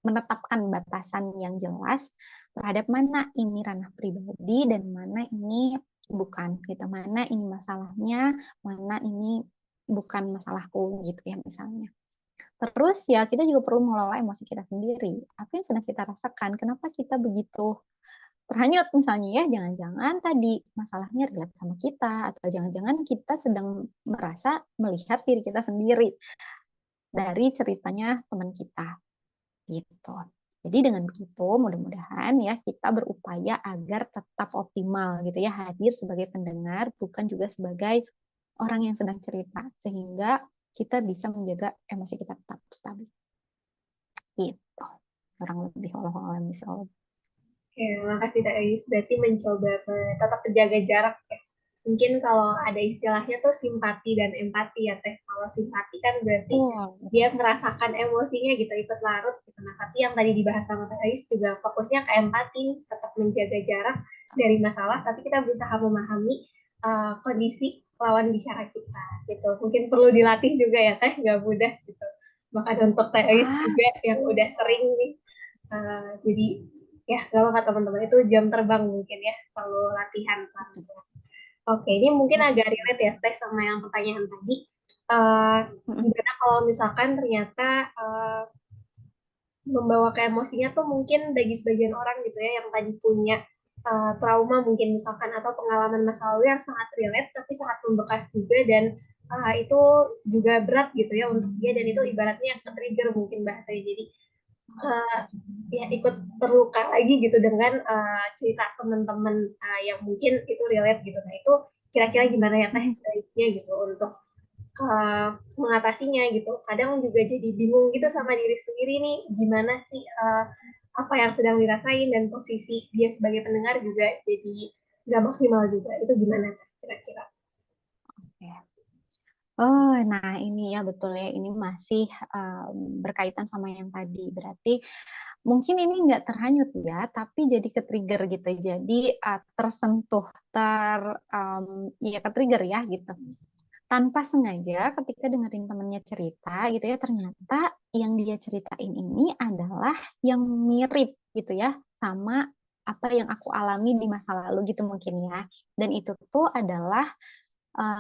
menetapkan batasan yang jelas terhadap mana ini ranah pribadi dan mana ini bukan gitu, mana ini masalahnya, mana ini bukan masalahku gitu ya misalnya. Terus ya kita juga perlu mengelola emosi kita sendiri. Apa yang sedang kita rasakan? Kenapa kita begitu terhanyut misalnya ya, jangan-jangan tadi masalahnya relate sama kita, atau jangan-jangan kita sedang merasa melihat diri kita sendiri dari ceritanya teman kita, gitu. Jadi dengan begitu mudah-mudahan ya kita berupaya agar tetap optimal gitu ya, hadir sebagai pendengar bukan juga sebagai orang yang sedang cerita, sehingga kita bisa menjaga emosi kita tetap stabil, gitu. Kurang lebih walau alam bisawab. Oke, makasih Kak Ais. Berarti mencoba tetap menjaga jarak ya. Mungkin kalau ada istilahnya tuh simpati dan empati ya Teh. Kalau simpati kan berarti Betul, dia merasakan emosinya gitu, ikut larut gitu. Nah, tapi yang tadi dibahas sama Teh Ais juga fokusnya ke empati, tetap menjaga jarak dari masalah, tapi kita berusaha memahami kondisi lawan bicara kita gitu. Mungkin perlu dilatih juga ya Teh, nggak mudah gitu. Bahkan untuk Teh Ais ah, juga yang udah sering nih. Jadi ya nggak apa-apa teman-teman, itu jam terbang mungkin ya kalau latihan betul. pelan-pelan. Oke, ini mungkin agak Betul. relate ya Teh sama yang pertanyaan tadi. Eh, Mhm. Gimana kalau misalkan ternyata membawa ke emosinya tuh mungkin bagi sebagian orang gitu ya yang tadi punya trauma mungkin misalkan atau pengalaman masa lalu yang sangat relate tapi sangat membekas juga, dan itu juga berat gitu ya untuk dia, dan itu ibaratnya yang trigger mungkin bahasanya, jadi uh, ya ikut terluka lagi gitu dengan cerita teman-teman yang mungkin itu relate gitu. Nah itu kira-kira gimana ya Teh Mhm. baiknya gitu untuk mengatasinya gitu. Kadang juga jadi bingung gitu sama diri sendiri nih, gimana sih apa yang sedang dirasain, dan posisi dia sebagai pendengar juga jadi nggak maksimal juga. Itu gimana Teh kira-kira? Oke. Oh, nah ini ya betul ya, ini masih berkaitan sama yang tadi. Berarti mungkin ini nggak terhanyut ya, tapi jadi ke-trigger gitu. Jadi tersentuh, ya ke-trigger ya gitu. Tanpa sengaja ketika dengerin temennya cerita gitu ya, ternyata yang dia ceritain ini adalah yang mirip gitu ya sama apa yang aku alami di masa lalu gitu mungkin ya. Dan itu tuh adalah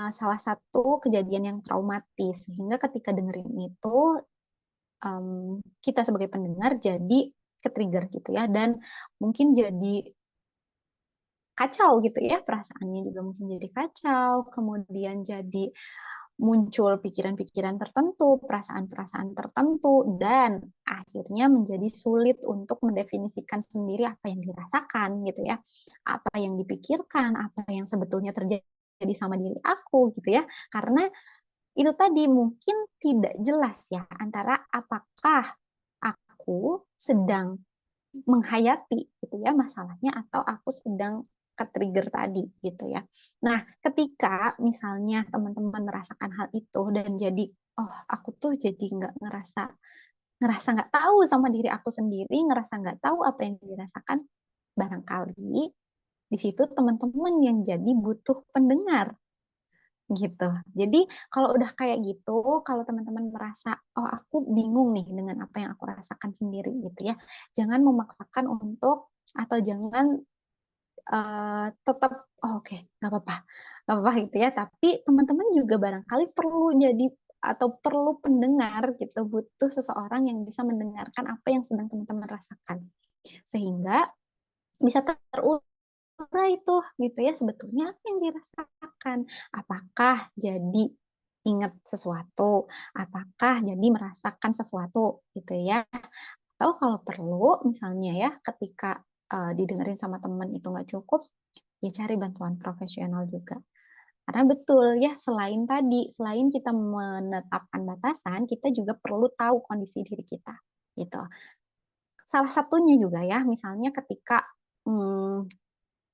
salah satu kejadian yang traumatis, sehingga ketika dengerin itu, kita sebagai pendengar jadi ke-trigger gitu ya, dan mungkin jadi kacau gitu ya, perasaannya juga mungkin jadi kacau, kemudian jadi muncul pikiran-pikiran tertentu, perasaan-perasaan tertentu, dan akhirnya menjadi sulit untuk mendefinisikan sendiri apa yang dirasakan gitu ya, apa yang dipikirkan, apa yang sebetulnya terjadi sama diri aku gitu ya, karena itu tadi mungkin tidak jelas ya antara apakah aku sedang menghayati gitu ya masalahnya atau aku sedang ke-trigger tadi gitu ya. Nah, ketika misalnya teman-teman merasakan hal itu dan jadi oh aku tuh jadi nggak ngerasa ngerasa nggak tahu sama diri aku sendiri, ngerasa nggak tahu apa yang dirasakan, barangkali di situ teman-teman yang jadi butuh pendengar gitu. Jadi kalau udah kayak gitu, kalau teman-teman merasa, oh aku bingung nih dengan apa yang aku rasakan sendiri gitu ya, jangan memaksakan untuk atau jangan tetap oh, oke nggak apa-apa gitu ya. Tapi teman-teman juga barangkali perlu jadi atau perlu pendengar gitu, butuh seseorang yang bisa mendengarkan apa yang sedang teman-teman rasakan, sehingga bisa terurai itu gitu ya, sebetulnya apa yang dirasakan. Apakah jadi ingat sesuatu, apakah jadi merasakan sesuatu gitu ya. Atau kalau perlu misalnya ya ketika didengerin sama teman itu nggak cukup, ya cari bantuan profesional juga Karena betul ya, selain kita menetapkan batasan, kita juga perlu tahu kondisi diri kita, gitu. Salah satunya juga ya, misalnya ketika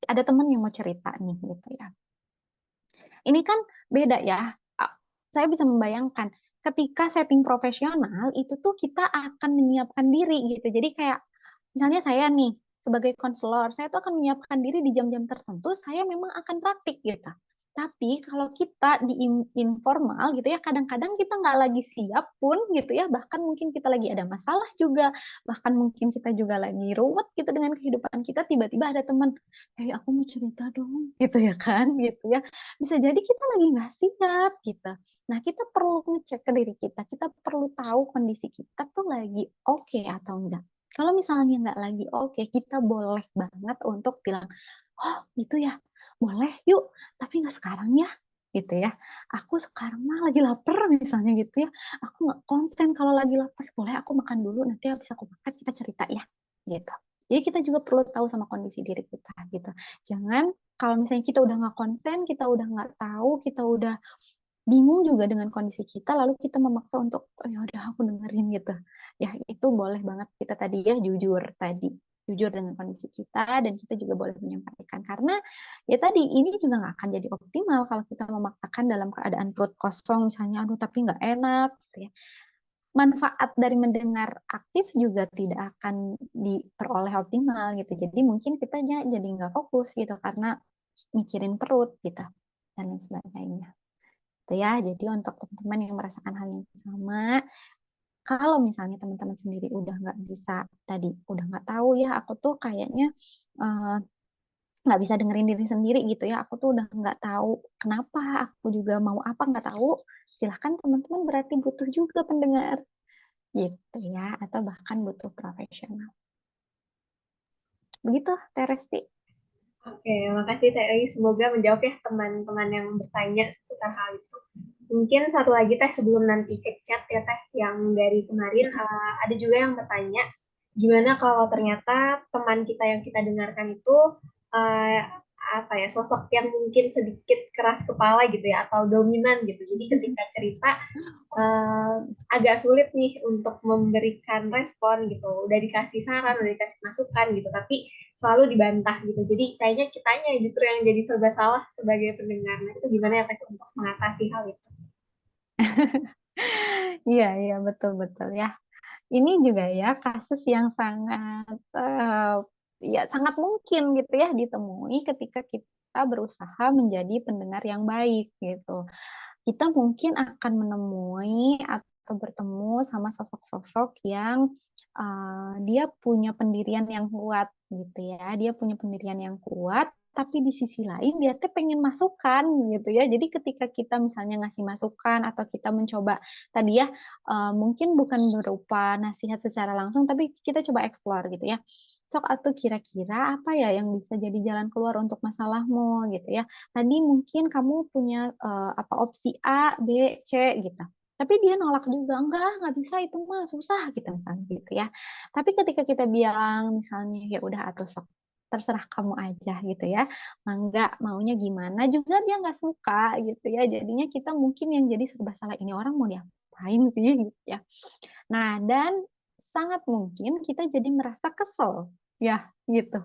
ada teman yang mau cerita nih, gitu ya. Ini kan beda ya. Saya bisa membayangkan ketika setting profesional itu tuh kita akan menyiapkan diri gitu. Jadi kayak misalnya saya nih sebagai konselor, saya tuh akan menyiapkan diri di jam-jam tertentu, saya memang akan praktik gitu. Tapi kalau kita di informal gitu ya, kadang-kadang kita nggak lagi siap pun gitu ya, bahkan mungkin kita lagi ada masalah juga, bahkan mungkin kita juga lagi ruwet gitu dengan kehidupan kita, tiba-tiba ada teman, "Hey, aku mau cerita dong," gitu ya kan, gitu ya. Bisa jadi kita lagi nggak siap gitu. Nah, kita perlu ngecek ke diri kita perlu tahu kondisi kita tuh lagi oke atau enggak. Kalau misalnya nggak lagi oke, kita boleh banget untuk bilang, oh gitu ya, boleh yuk, tapi nggak sekarang ya, gitu ya. Aku sekarang mah lagi lapar misalnya gitu ya, aku nggak konsen kalau lagi lapar, boleh aku makan dulu, nanti habis aku makan kita cerita ya, gitu. Jadi kita juga perlu tahu sama kondisi diri kita, gitu. Jangan kalau misalnya kita udah nggak konsen, kita udah nggak tahu, kita udah bingung juga dengan kondisi kita, lalu kita memaksa untuk, "Oh, ya udah aku dengerin," gitu. Ya itu boleh banget kita tadi ya jujur dengan kondisi kita dan kita juga boleh menyampaikan. Karena ya tadi, ini juga nggak akan jadi optimal kalau kita memaksakan dalam keadaan perut kosong misalnya, "Aduh tapi nggak enak," gitu ya. Manfaat dari mendengar aktif juga tidak akan diperoleh optimal gitu. Jadi mungkin kitanya jadi nggak fokus gitu karena mikirin perut gitu dan lain sebagainya. Gitu ya. Jadi untuk teman-teman yang merasakan hal yang sama, kalau misalnya teman-teman sendiri udah nggak bisa tadi, udah nggak tahu ya, aku tuh kayaknya eh, nggak bisa dengerin diri sendiri gitu ya, aku tuh udah nggak tahu kenapa, aku juga mau apa nggak tahu, silahkan teman-teman berarti butuh juga pendengar gitu ya, atau bahkan butuh profesional. Begitu, Teresti. Oke, makasih Teh Ei. Semoga menjawab ya teman-teman yang bertanya seputar hal itu. Mungkin satu lagi Teh sebelum nanti ke chat ya Teh, yang dari kemarin ada juga yang bertanya, gimana kalau ternyata teman kita yang kita dengarkan itu eh, apa ya, sosok yang mungkin sedikit keras kepala gitu ya, atau dominan gitu. Jadi ketika cerita eh, agak sulit nih untuk memberikan respon gitu. Udah dikasih saran, udah dikasih masukan gitu, tapi selalu dibantah gitu. Jadi kayaknya kitanya justru yang jadi serba salah sebagai pendengar. Nah, itu gimana ya Teh untuk mengatasi hal itu? Iya, iya, betul-betul ya. Ini juga ya kasus yang sangat ya sangat mungkin gitu ya ditemui ketika kita berusaha menjadi pendengar yang baik gitu. Kita mungkin akan menemui atau bertemu sama sosok-sosok yang dia punya pendirian yang kuat gitu ya. Dia punya pendirian yang kuat, tapi di sisi lain dia tuh pengen masukan gitu ya. Jadi ketika kita misalnya ngasih masukan atau kita mencoba tadi ya mungkin bukan berupa nasihat secara langsung, tapi kita coba explore gitu ya. Sok atau kira-kira apa ya yang bisa jadi jalan keluar untuk masalahmu gitu ya. Tadi mungkin kamu punya apa opsi A, B, C gitu. Tapi dia nolak juga, nggak bisa itu mah susah gitu misalnya gitu ya. Tapi ketika kita bilang misalnya ya udah atau sok terserah kamu aja gitu ya, mangga maunya gimana juga dia nggak suka gitu ya. Jadinya kita mungkin yang jadi serba salah, ini orang mau diapain sih gitu ya. Nah, dan sangat mungkin kita jadi merasa kesel, ya, gitu.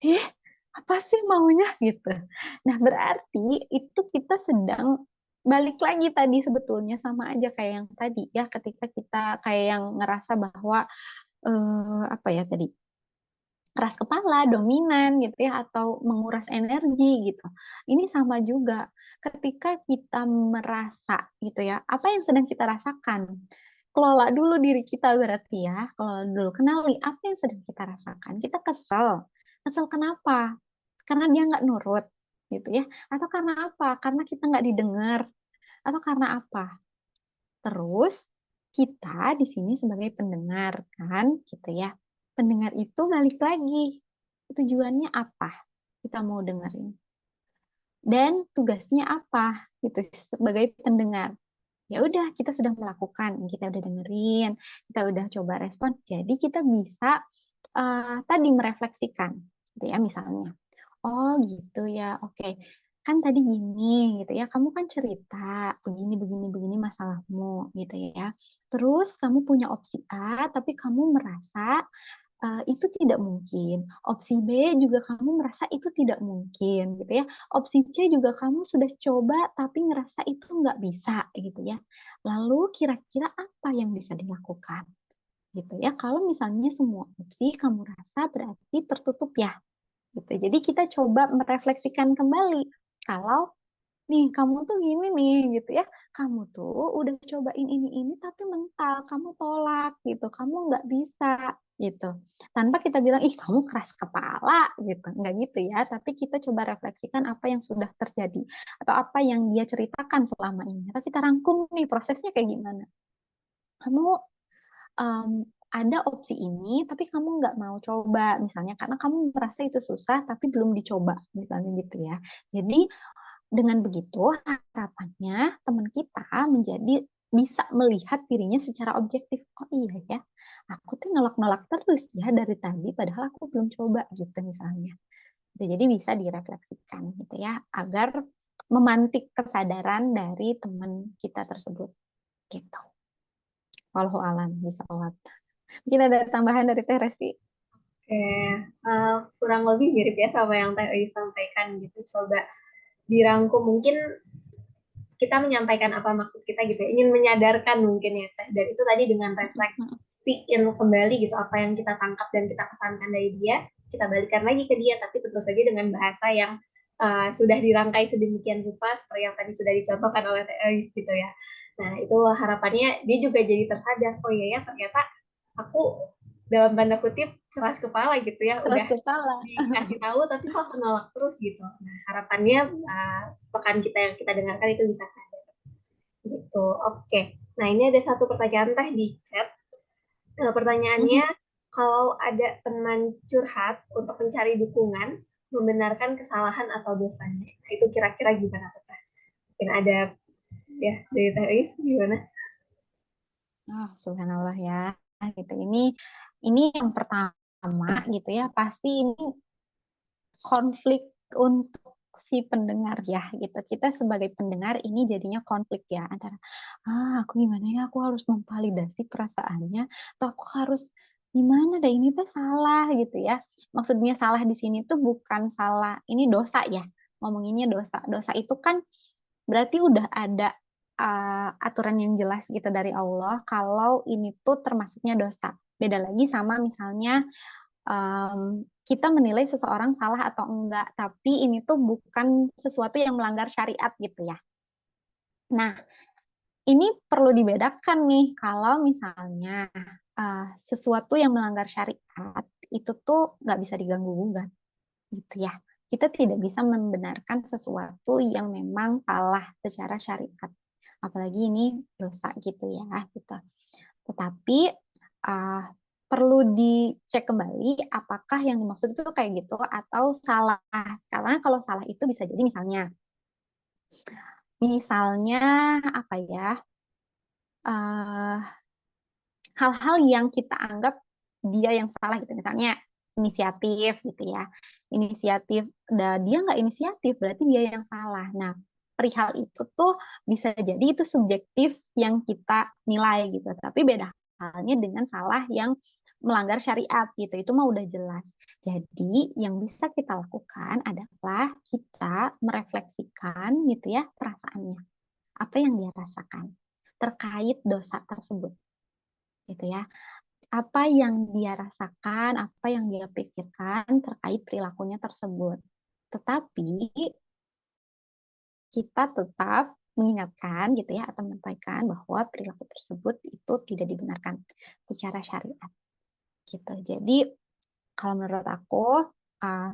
Ih, apa sih maunya gitu. Nah, berarti itu kita sedang balik lagi tadi sebetulnya sama aja kayak yang tadi ya, ketika kita kayak yang ngerasa bahwa apa ya tadi keras kepala, dominan gitu ya, atau menguras energi gitu. Ini sama juga ketika kita merasa gitu ya, apa yang sedang kita rasakan. Kelola dulu diri kita berarti ya, kelola dulu, kenali apa yang sedang kita rasakan. Kita kesel. Kesel kenapa? Karena dia nggak nurut gitu ya. Atau karena apa? Karena kita nggak didengar. Atau karena apa? Terus kita di sini sebagai pendengar kan gitu ya. Pendengar itu balik lagi. Tujuannya apa? Kita mau dengerin. Dan tugasnya apa? Gitu sebagai pendengar. Ya udah, kita sudah melakukan, kita udah dengerin, kita udah coba respon. Jadi kita bisa tadi merefleksikan gitu ya misalnya. Oh gitu ya, oke. kan tadi gini gitu ya, kamu kan cerita begini begini begini masalahmu gitu ya. Terus kamu punya opsi A, tapi kamu merasa itu tidak mungkin. Opsi B juga kamu merasa itu tidak mungkin gitu ya. Opsi C juga kamu sudah coba tapi ngerasa itu nggak bisa gitu ya. Lalu kira-kira apa yang bisa dilakukan? Gitu ya. Kalau misalnya semua opsi kamu rasa berarti tertutup ya. Gitu. Jadi kita coba merefleksikan kembali. Kalau nih kamu tuh gini nih gitu ya, kamu tuh udah cobain ini tapi mental, kamu tolak gitu, kamu nggak bisa gitu. Tanpa kita bilang, ih kamu keras kepala gitu, nggak gitu ya. Tapi kita coba refleksikan apa yang sudah terjadi atau apa yang dia ceritakan selama ini. Atau kita rangkum nih prosesnya kayak gimana. Kamu ada opsi ini, tapi kamu nggak mau coba, misalnya karena kamu merasa itu susah, tapi belum dicoba, misalnya gitu ya. Jadi dengan begitu, harapannya teman kita menjadi bisa melihat dirinya secara objektif. Oh iya ya, aku tuh nolak-nolak terus ya dari tadi, padahal aku belum coba gitu misalnya. Jadi bisa direfleksikan gitu ya, agar memantik kesadaran dari teman kita tersebut gitu. Wallahu alam bishawab. Mungkin ada tambahan dari Teh Resti? Oke, kurang lebih mirip ya sama yang Teh Oi sampaikan gitu. Coba dirangkum mungkin kita menyampaikan apa maksud kita gitu ya, ingin menyadarkan mungkin ya Teh. Dan itu tadi dengan refleksiin kembali gitu apa yang kita tangkap dan kita kesankan dari dia, kita balikan lagi ke dia, tapi tentu saja dengan bahasa yang sudah dirangkai sedemikian rupa seperti yang tadi sudah dicontohkan oleh Teh Elis gitu ya. Nah itu harapannya dia juga jadi tersadar, oh iya ya ternyata aku dalam tanda kutip keras kepala gitu ya, Keras udah kepala. dikasih tahu tapi kok menolak terus gitu. Nah harapannya pekan kita yang kita dengarkan itu bisa sadar gitu. Oke, nah ini ada satu pertanyaan Teh di chat. Pertanyaannya, kalau ada teman curhat untuk mencari dukungan, membenarkan kesalahan atau dosanya, nah, itu kira-kira gimana Teh? Mungkin ada ya dari Teh Is gimana? Oh, subhanallah ya. Gitu. Ini yang pertama gitu ya, pasti ini konflik untuk si pendengar ya gitu. Kita sebagai pendengar ini jadinya konflik ya antara aku gimana ya, aku harus memvalidasi perasaannya atau aku harus gimana deh ini tuh salah gitu ya. Maksudnya salah di sini tuh bukan salah, ini dosa ya. Ngomonginnya dosa. Dosa itu kan berarti udah ada aturan yang jelas gitu dari Allah kalau ini tuh termasuknya dosa. Beda lagi sama misalnya kita menilai seseorang salah atau enggak, tapi ini tuh bukan sesuatu yang melanggar syariat gitu ya. Nah, ini perlu dibedakan nih kalau misalnya sesuatu yang melanggar syariat itu tuh nggak bisa diganggu gugat gitu ya. Kita tidak bisa membenarkan sesuatu yang memang salah secara syariat. Apalagi ini dosa gitu ya, gitu. Tetapi uh, perlu dicek kembali apakah yang dimaksud itu kayak gitu atau salah. Karena kalau salah itu bisa jadi misalnya apa ya, uh, hal-hal yang kita anggap dia yang salah gitu. Misalnya inisiatif gitu ya. Inisiatif, dan dia nggak inisiatif berarti dia yang salah. Nah, perihal itu tuh bisa jadi itu subjektif yang kita nilai gitu. Tapi beda halnya dengan salah yang melanggar syariat gitu. Itu mah udah jelas. Jadi yang bisa kita lakukan adalah kita merefleksikan gitu ya perasaannya. Apa yang dia rasakan terkait dosa tersebut gitu ya, apa yang dia rasakan, apa yang dia pikirkan terkait perilakunya tersebut. Tetapi kita tetap mengingatkan gitu ya atau menyampaikan bahwa perilaku tersebut itu tidak dibenarkan secara syariat gitu. Jadi kalau menurut aku,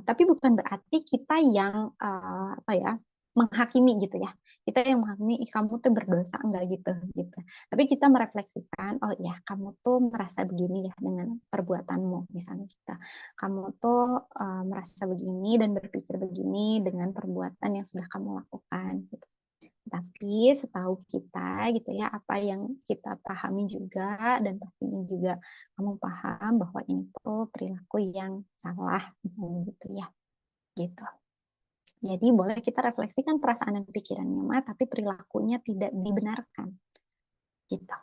tapi bukan berarti kita yang apa ya menghakimi gitu ya. Kita yang menghakimi, ih kamu tuh berdosa enggak gitu gitu. Tapi kita merefleksikan, oh ya kamu tuh merasa begini ya dengan perbuatanmu misalnya kita. Kamu tuh merasa begini dan berpikir begini dengan perbuatan yang sudah kamu lakukan. Gitu. Tapi setahu kita gitu ya, apa yang kita pahami juga dan pastinya juga kamu paham bahwa ini tuh perilaku yang salah gitu ya. Gitu. Jadi boleh kita refleksikan perasaan dan pikirannya mah, tapi perilakunya tidak dibenarkan. Gitu.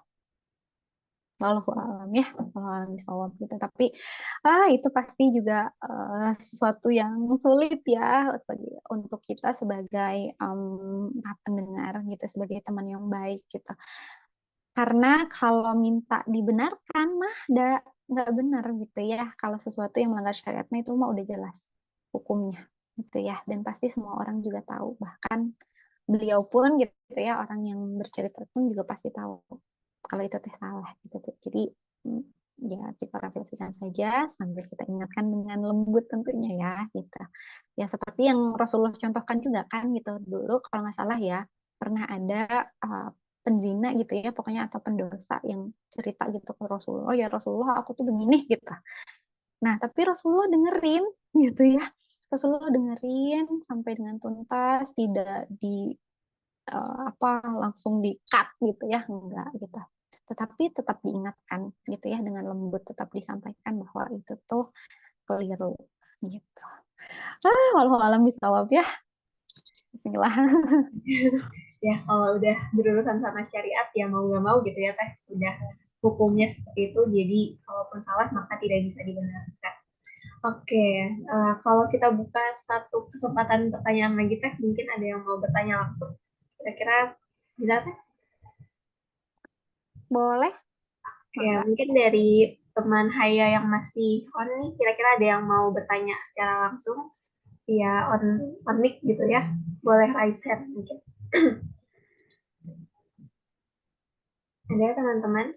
Wallahu alam ya, wallahu alam bisawab gitu. Tapi itu pasti juga sesuatu yang sulit ya untuk kita sebagai pendengar gitu, sebagai teman yang baik gitu. Karena kalau minta dibenarkan mah nggak benar gitu ya. Kalau sesuatu yang melanggar syariat mah itu mah udah jelas hukumnya gitu ya. Dan pasti semua orang juga tahu. Bahkan beliau pun gitu ya, orang yang bercerita pun juga pasti tahu kalau itu teh salah gitu. Jadi mm, ya kita refleksikan saja sambil kita ingatkan dengan lembut tentunya ya gitu. Ya seperti yang Rasulullah contohkan juga kan gitu dulu kalau nggak salah ya pernah ada penzina gitu ya pokoknya atau pendosa yang cerita gitu ke Rasulullah, "Oh ya Rasulullah aku tuh begini," gitu. Nah tapi Rasulullah dengerin gitu ya. Rasulullah dengerin sampai dengan tuntas, tidak di langsung di-cut gitu ya, enggak gitu. Tetapi tetap diingatkan gitu ya dengan lembut, tetap disampaikan bahwa itu tuh keliru gitu. Walau alam bisawab ya. Bismillah. Ya, kalau udah berurusan sama syariat, ya mau nggak mau gitu ya, Teh. Sudah hukumnya seperti itu, jadi kalaupun salah, maka tidak bisa dibenarkan. Oke, kalau kita buka satu kesempatan pertanyaan lagi, Teh, mungkin ada yang mau bertanya langsung. Kira-kira bisa, Teh? Boleh? Ya, Mangga. mungkin dari teman Haya yang masih on nih, kira-kira ada yang mau bertanya secara langsung via on mic gitu ya. Boleh raise hand mungkin. Ada ya, teman-teman?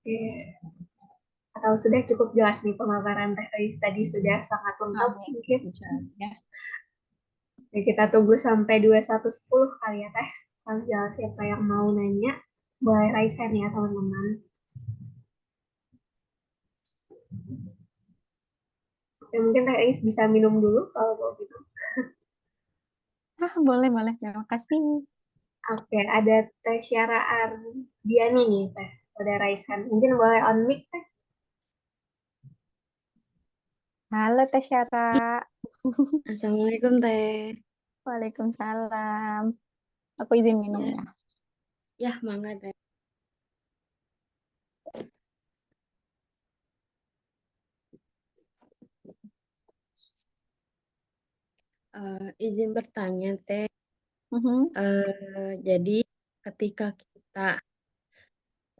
Oke. Atau sudah cukup jelas nih pemaparan Teh Ais tadi sudah sangat lengkap Amin. mungkin. Ya. Oke, kita tunggu sampai 21.10 kali ya Teh. Sambil siapa yang mau nanya, boleh raise hand ya teman-teman. Oke, mungkin Teh Ais bisa minum dulu kalau mau gitu. Boleh, boleh. Terima kasih. Oke, ada Teh Syara Ardiani nih Teh. Udah raise hand. Mungkin boleh on mic Teh. Halo Teh Syara. Assalamualaikum Teh. Waalaikumsalam. Aku izin minum Ya, ya. ya mangga Teh. Izin bertanya Teh. Mhm, Jadi ketika kita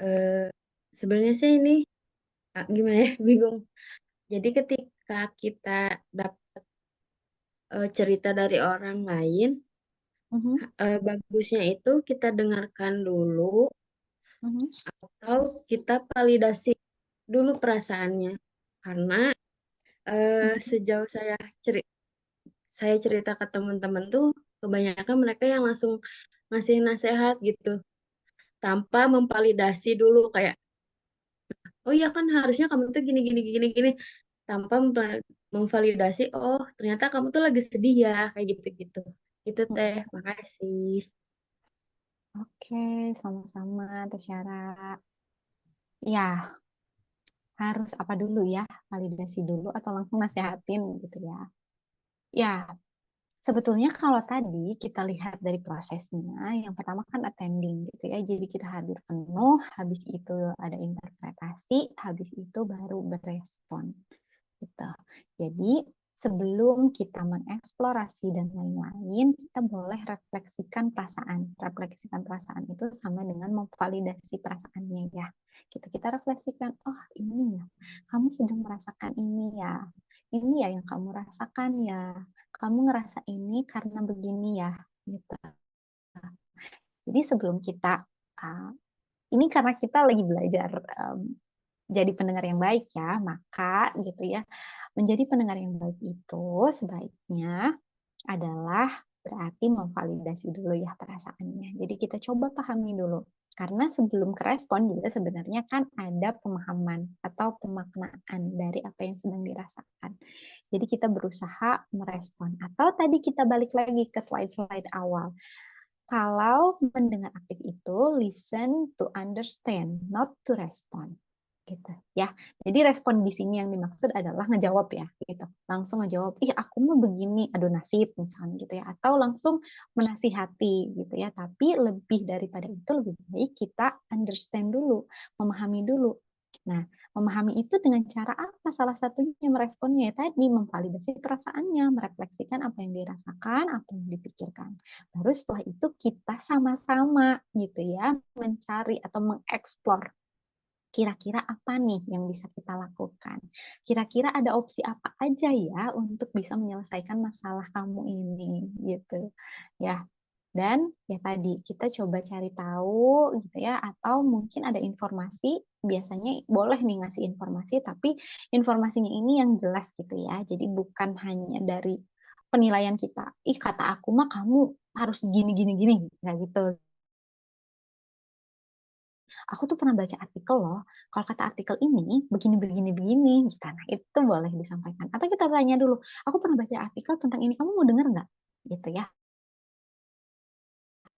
eh, sebenarnya sih ini gimana ya bingung. Jadi ketika kita dapat cerita dari orang lain, mhm, bagusnya itu kita dengarkan dulu mhm, atau kita validasi dulu perasaannya. Karena mhm. sejauh saya cerita ke teman-teman tuh kebanyakan mereka yang langsung ngasih nasihat gitu tanpa memvalidasi dulu kayak oh iya kan harusnya kamu tuh gini gini gini gini tanpa memvalidasi oh ternyata kamu tuh lagi sedih ya kayak gitu gitu itu teh makasih. Oke, sama-sama Teh Syara. Ya, harus apa dulu ya? Validasi dulu atau langsung nasehatin gitu ya. Ya, sebetulnya kalau tadi kita lihat dari prosesnya, yang pertama kan attending gitu ya. Jadi kita hadir penuh, habis itu ada interpretasi, habis itu baru berespon gitu. Jadi sebelum kita mengeksplorasi dan lain-lain, kita boleh refleksikan perasaan. Refleksikan perasaan itu sama dengan memvalidasi perasaannya ya. Kita refleksikan, oh ini ya, kamu sedang merasakan ini ya. Ini ya yang kamu rasakan ya. Kamu ngerasa ini karena begini ya. Gitu. Jadi sebelum kita, uh, ini karena kita lagi belajar jadi pendengar yang baik ya, maka gitu ya, menjadi pendengar yang baik itu sebaiknya adalah berarti memvalidasi dulu ya perasaannya. Jadi kita coba pahami dulu. Karena sebelum ke respon juga sebenarnya kan ada pemahaman atau pemaknaan dari apa yang sedang dirasakan. Jadi kita berusaha merespon. Atau tadi kita balik lagi ke slide-slide awal. Kalau mendengar aktif itu listen to understand, not to respond. Gitu ya. Jadi respon di sini yang dimaksud adalah ngejawab ya, gitu. Langsung ngejawab, "Ih, aku mah begini." Aduh nasib misalnya gitu ya. Atau langsung menasihati gitu ya. Tapi lebih daripada itu lebih baik kita understand dulu, memahami dulu. Nah, memahami itu dengan cara apa? Salah satunya meresponnya ya tadi, memvalidasi perasaannya, merefleksikan apa yang dirasakan, apa yang dipikirkan. Baru setelah itu kita sama-sama gitu ya, mencari atau mengeksplor kira-kira apa nih yang bisa kita lakukan? Kira-kira ada opsi apa aja ya untuk bisa menyelesaikan masalah kamu ini gitu. Ya, dan ya tadi kita coba cari tahu gitu ya atau mungkin ada informasi, biasanya boleh nih ngasih informasi tapi informasinya ini yang jelas gitu ya. Jadi bukan hanya dari penilaian kita. Ih kata aku mah kamu harus gini gini gini, nggak gitu. Aku tuh pernah baca artikel loh, kalau kata artikel ini begini begini begini gitu. Nah, itu boleh disampaikan. Atau kita tanya dulu, aku pernah baca artikel tentang ini, kamu mau dengar nggak? Gitu ya.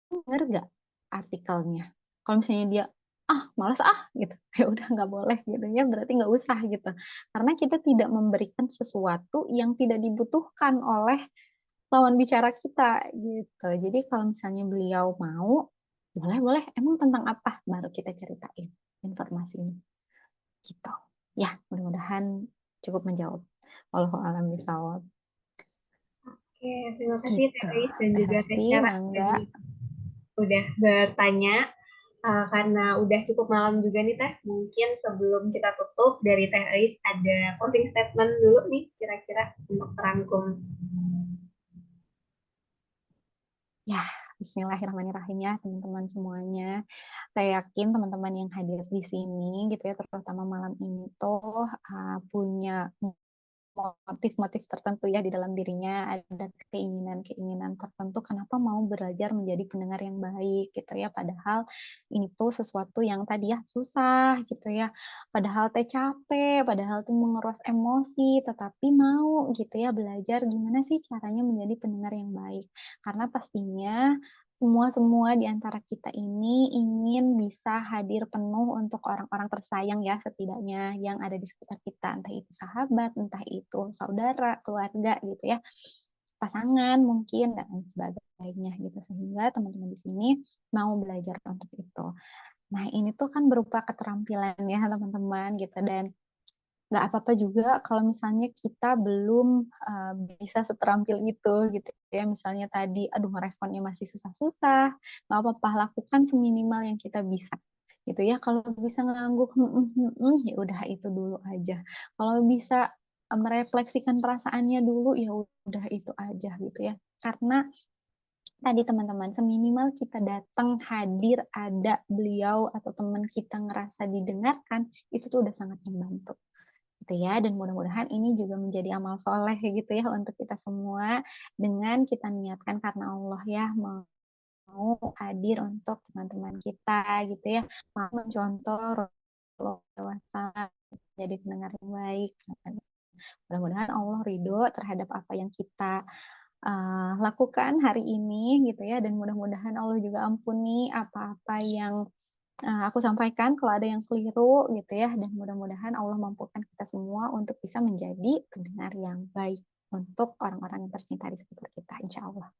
Dengar nggak artikelnya? Kalau misalnya dia, ah malas ah gitu, ya udah nggak boleh gitu ya, berarti nggak usah gitu. Karena kita tidak memberikan sesuatu yang tidak dibutuhkan oleh lawan bicara kita gitu. Jadi kalau misalnya beliau mau, boleh boleh, emang tentang apa? Baru kita ceritain informasinya. Gitu. Ya, mudah-mudahan cukup menjawab. Wallahu a'lam bishawab. Oke, terima kasih Teh Gitu. Ais dan Teh juga Teh Rosli, Syara mangga. tadi udah bertanya. Karena udah cukup malam juga nih Teh, mungkin sebelum kita tutup dari Teh Ais ada closing statement dulu nih kira-kira untuk merangkum. Ya, bismillahirrahmanirrahim ya teman-teman semuanya. Saya yakin teman-teman yang hadir di sini gitu ya, terutama malam ini tuh punya motif-motif tertentu ya di dalam dirinya, ada keinginan-keinginan tertentu kenapa mau belajar menjadi pendengar yang baik gitu ya, padahal ini tuh sesuatu yang tadi ya susah gitu ya, padahal teh capek, padahal tuh menguras emosi, tetapi mau gitu ya belajar gimana sih caranya menjadi pendengar yang baik. Karena pastinya semua-semua di antara kita ini ingin bisa hadir penuh untuk orang-orang tersayang ya setidaknya yang ada di sekitar kita, entah itu sahabat, entah itu saudara, keluarga gitu ya, pasangan mungkin dan lain sebagainya gitu. Sehingga teman-teman di sini mau belajar untuk itu. Nah, ini tuh kan berupa keterampilan ya teman-teman gitu dan nggak apa-apa juga kalau misalnya kita belum, bisa seterampil itu gitu ya. Misalnya tadi, aduh ngeresponnya masih susah-susah, nggak apa-apa, lakukan seminimal yang kita bisa, gitu ya. Kalau bisa ngangguk, ya udah itu dulu aja. Kalau bisa, merefleksikan perasaannya dulu, ya udah itu aja gitu ya. Karena tadi teman-teman, seminimal kita datang, hadir, ada beliau atau teman kita ngerasa didengarkan, itu tuh udah sangat membantu gitu ya, dan mudah-mudahan ini juga menjadi amal soleh gitu ya untuk kita semua dengan kita niatkan karena Allah ya mau hadir untuk teman-teman kita gitu ya, mau mencontoh Rasulullah SAW jadi pendengar yang baik. Mudah-mudahan Allah ridho terhadap apa yang kita lakukan hari ini gitu ya, dan mudah-mudahan Allah juga ampuni apa-apa yang aku sampaikan kalau ada yang keliru gitu ya, dan mudah-mudahan Allah mampukan kita semua untuk bisa menjadi pendengar yang baik untuk orang-orang yang tercinta di sekitar kita, insya Allah.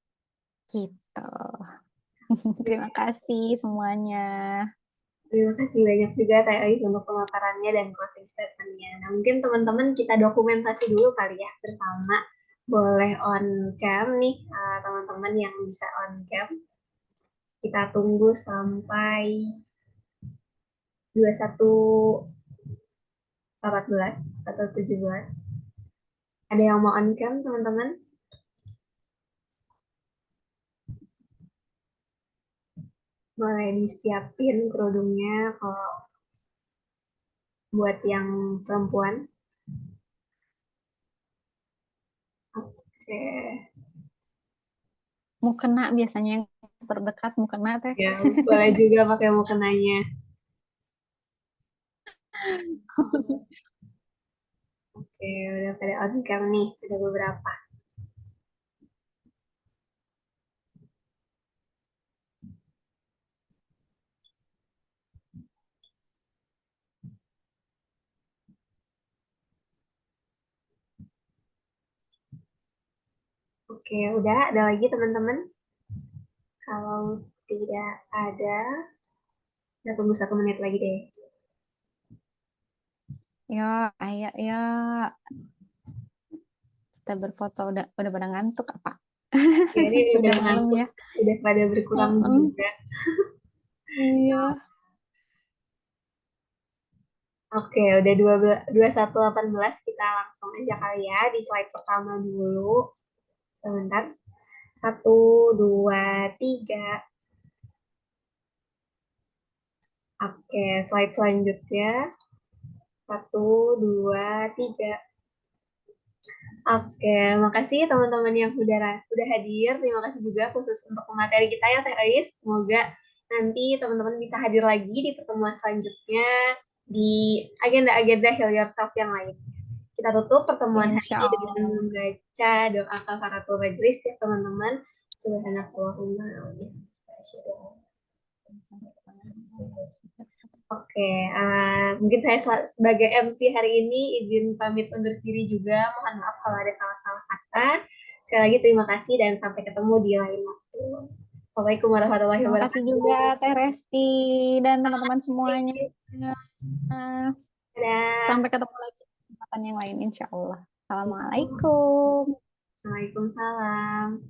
Gitu. Terima kasih semuanya. Terima kasih banyak juga Teh Ais untuk pemaparannya dan closing statement-nya. Nah, mungkin teman-teman kita dokumentasi dulu kali ya bersama. Boleh on cam nih, teman-teman yang bisa on cam. Kita tunggu sampai 21.18 atau 17. Ada yang mau on cam, teman-teman? Boleh disiapin kerudungnya kalau buat yang perempuan. Oke. Mukena biasanya yang terdekat mukena teh. Ya, boleh juga pakai mukenanya. Oke, udah pada on cam nih, ada beberapa. Oke, udah ada lagi teman-teman? Kalau tidak ada, kita tunggu 1 menit lagi deh. Ya, ayo ya. Kita berfoto udah pada ngantuk apa? Ya, ini udah Udah pada malam ngantuk, ya. udah pada berkurang Heeh. juga. Iya. Oke, udah 21.18, kita langsung aja kali ya di slide pertama dulu. Sebentar. 1, 2, 3. Oke, slide selanjutnya. 1, 2, 3. Oke, makasih teman-teman yang udah hadir. Terima kasih juga khusus untuk pemateri kita ya, Teh Ais. Semoga nanti teman-teman bisa hadir lagi di pertemuan selanjutnya di agenda-agenda Heal Yourself yang lain. Kita tutup pertemuan hari Insya ini dengan Allah. membaca doa kafaratul majlis ya teman-teman. Subhanakallahumma wa bihamdika. Oke, mungkin saya sebagai MC hari ini izin pamit undur diri juga. Mohon maaf kalau ada salah-salah kata. Sekali lagi terima kasih dan sampai ketemu di lain waktu. Assalamualaikum warahmatullahi Terima kasih juga wabarakatuh. Teh Resti dan teman-teman semuanya. Dadah. Sampai ketemu lagi di kesempatan yang lain, insya Allah. Assalamualaikum. Waalaikumsalam.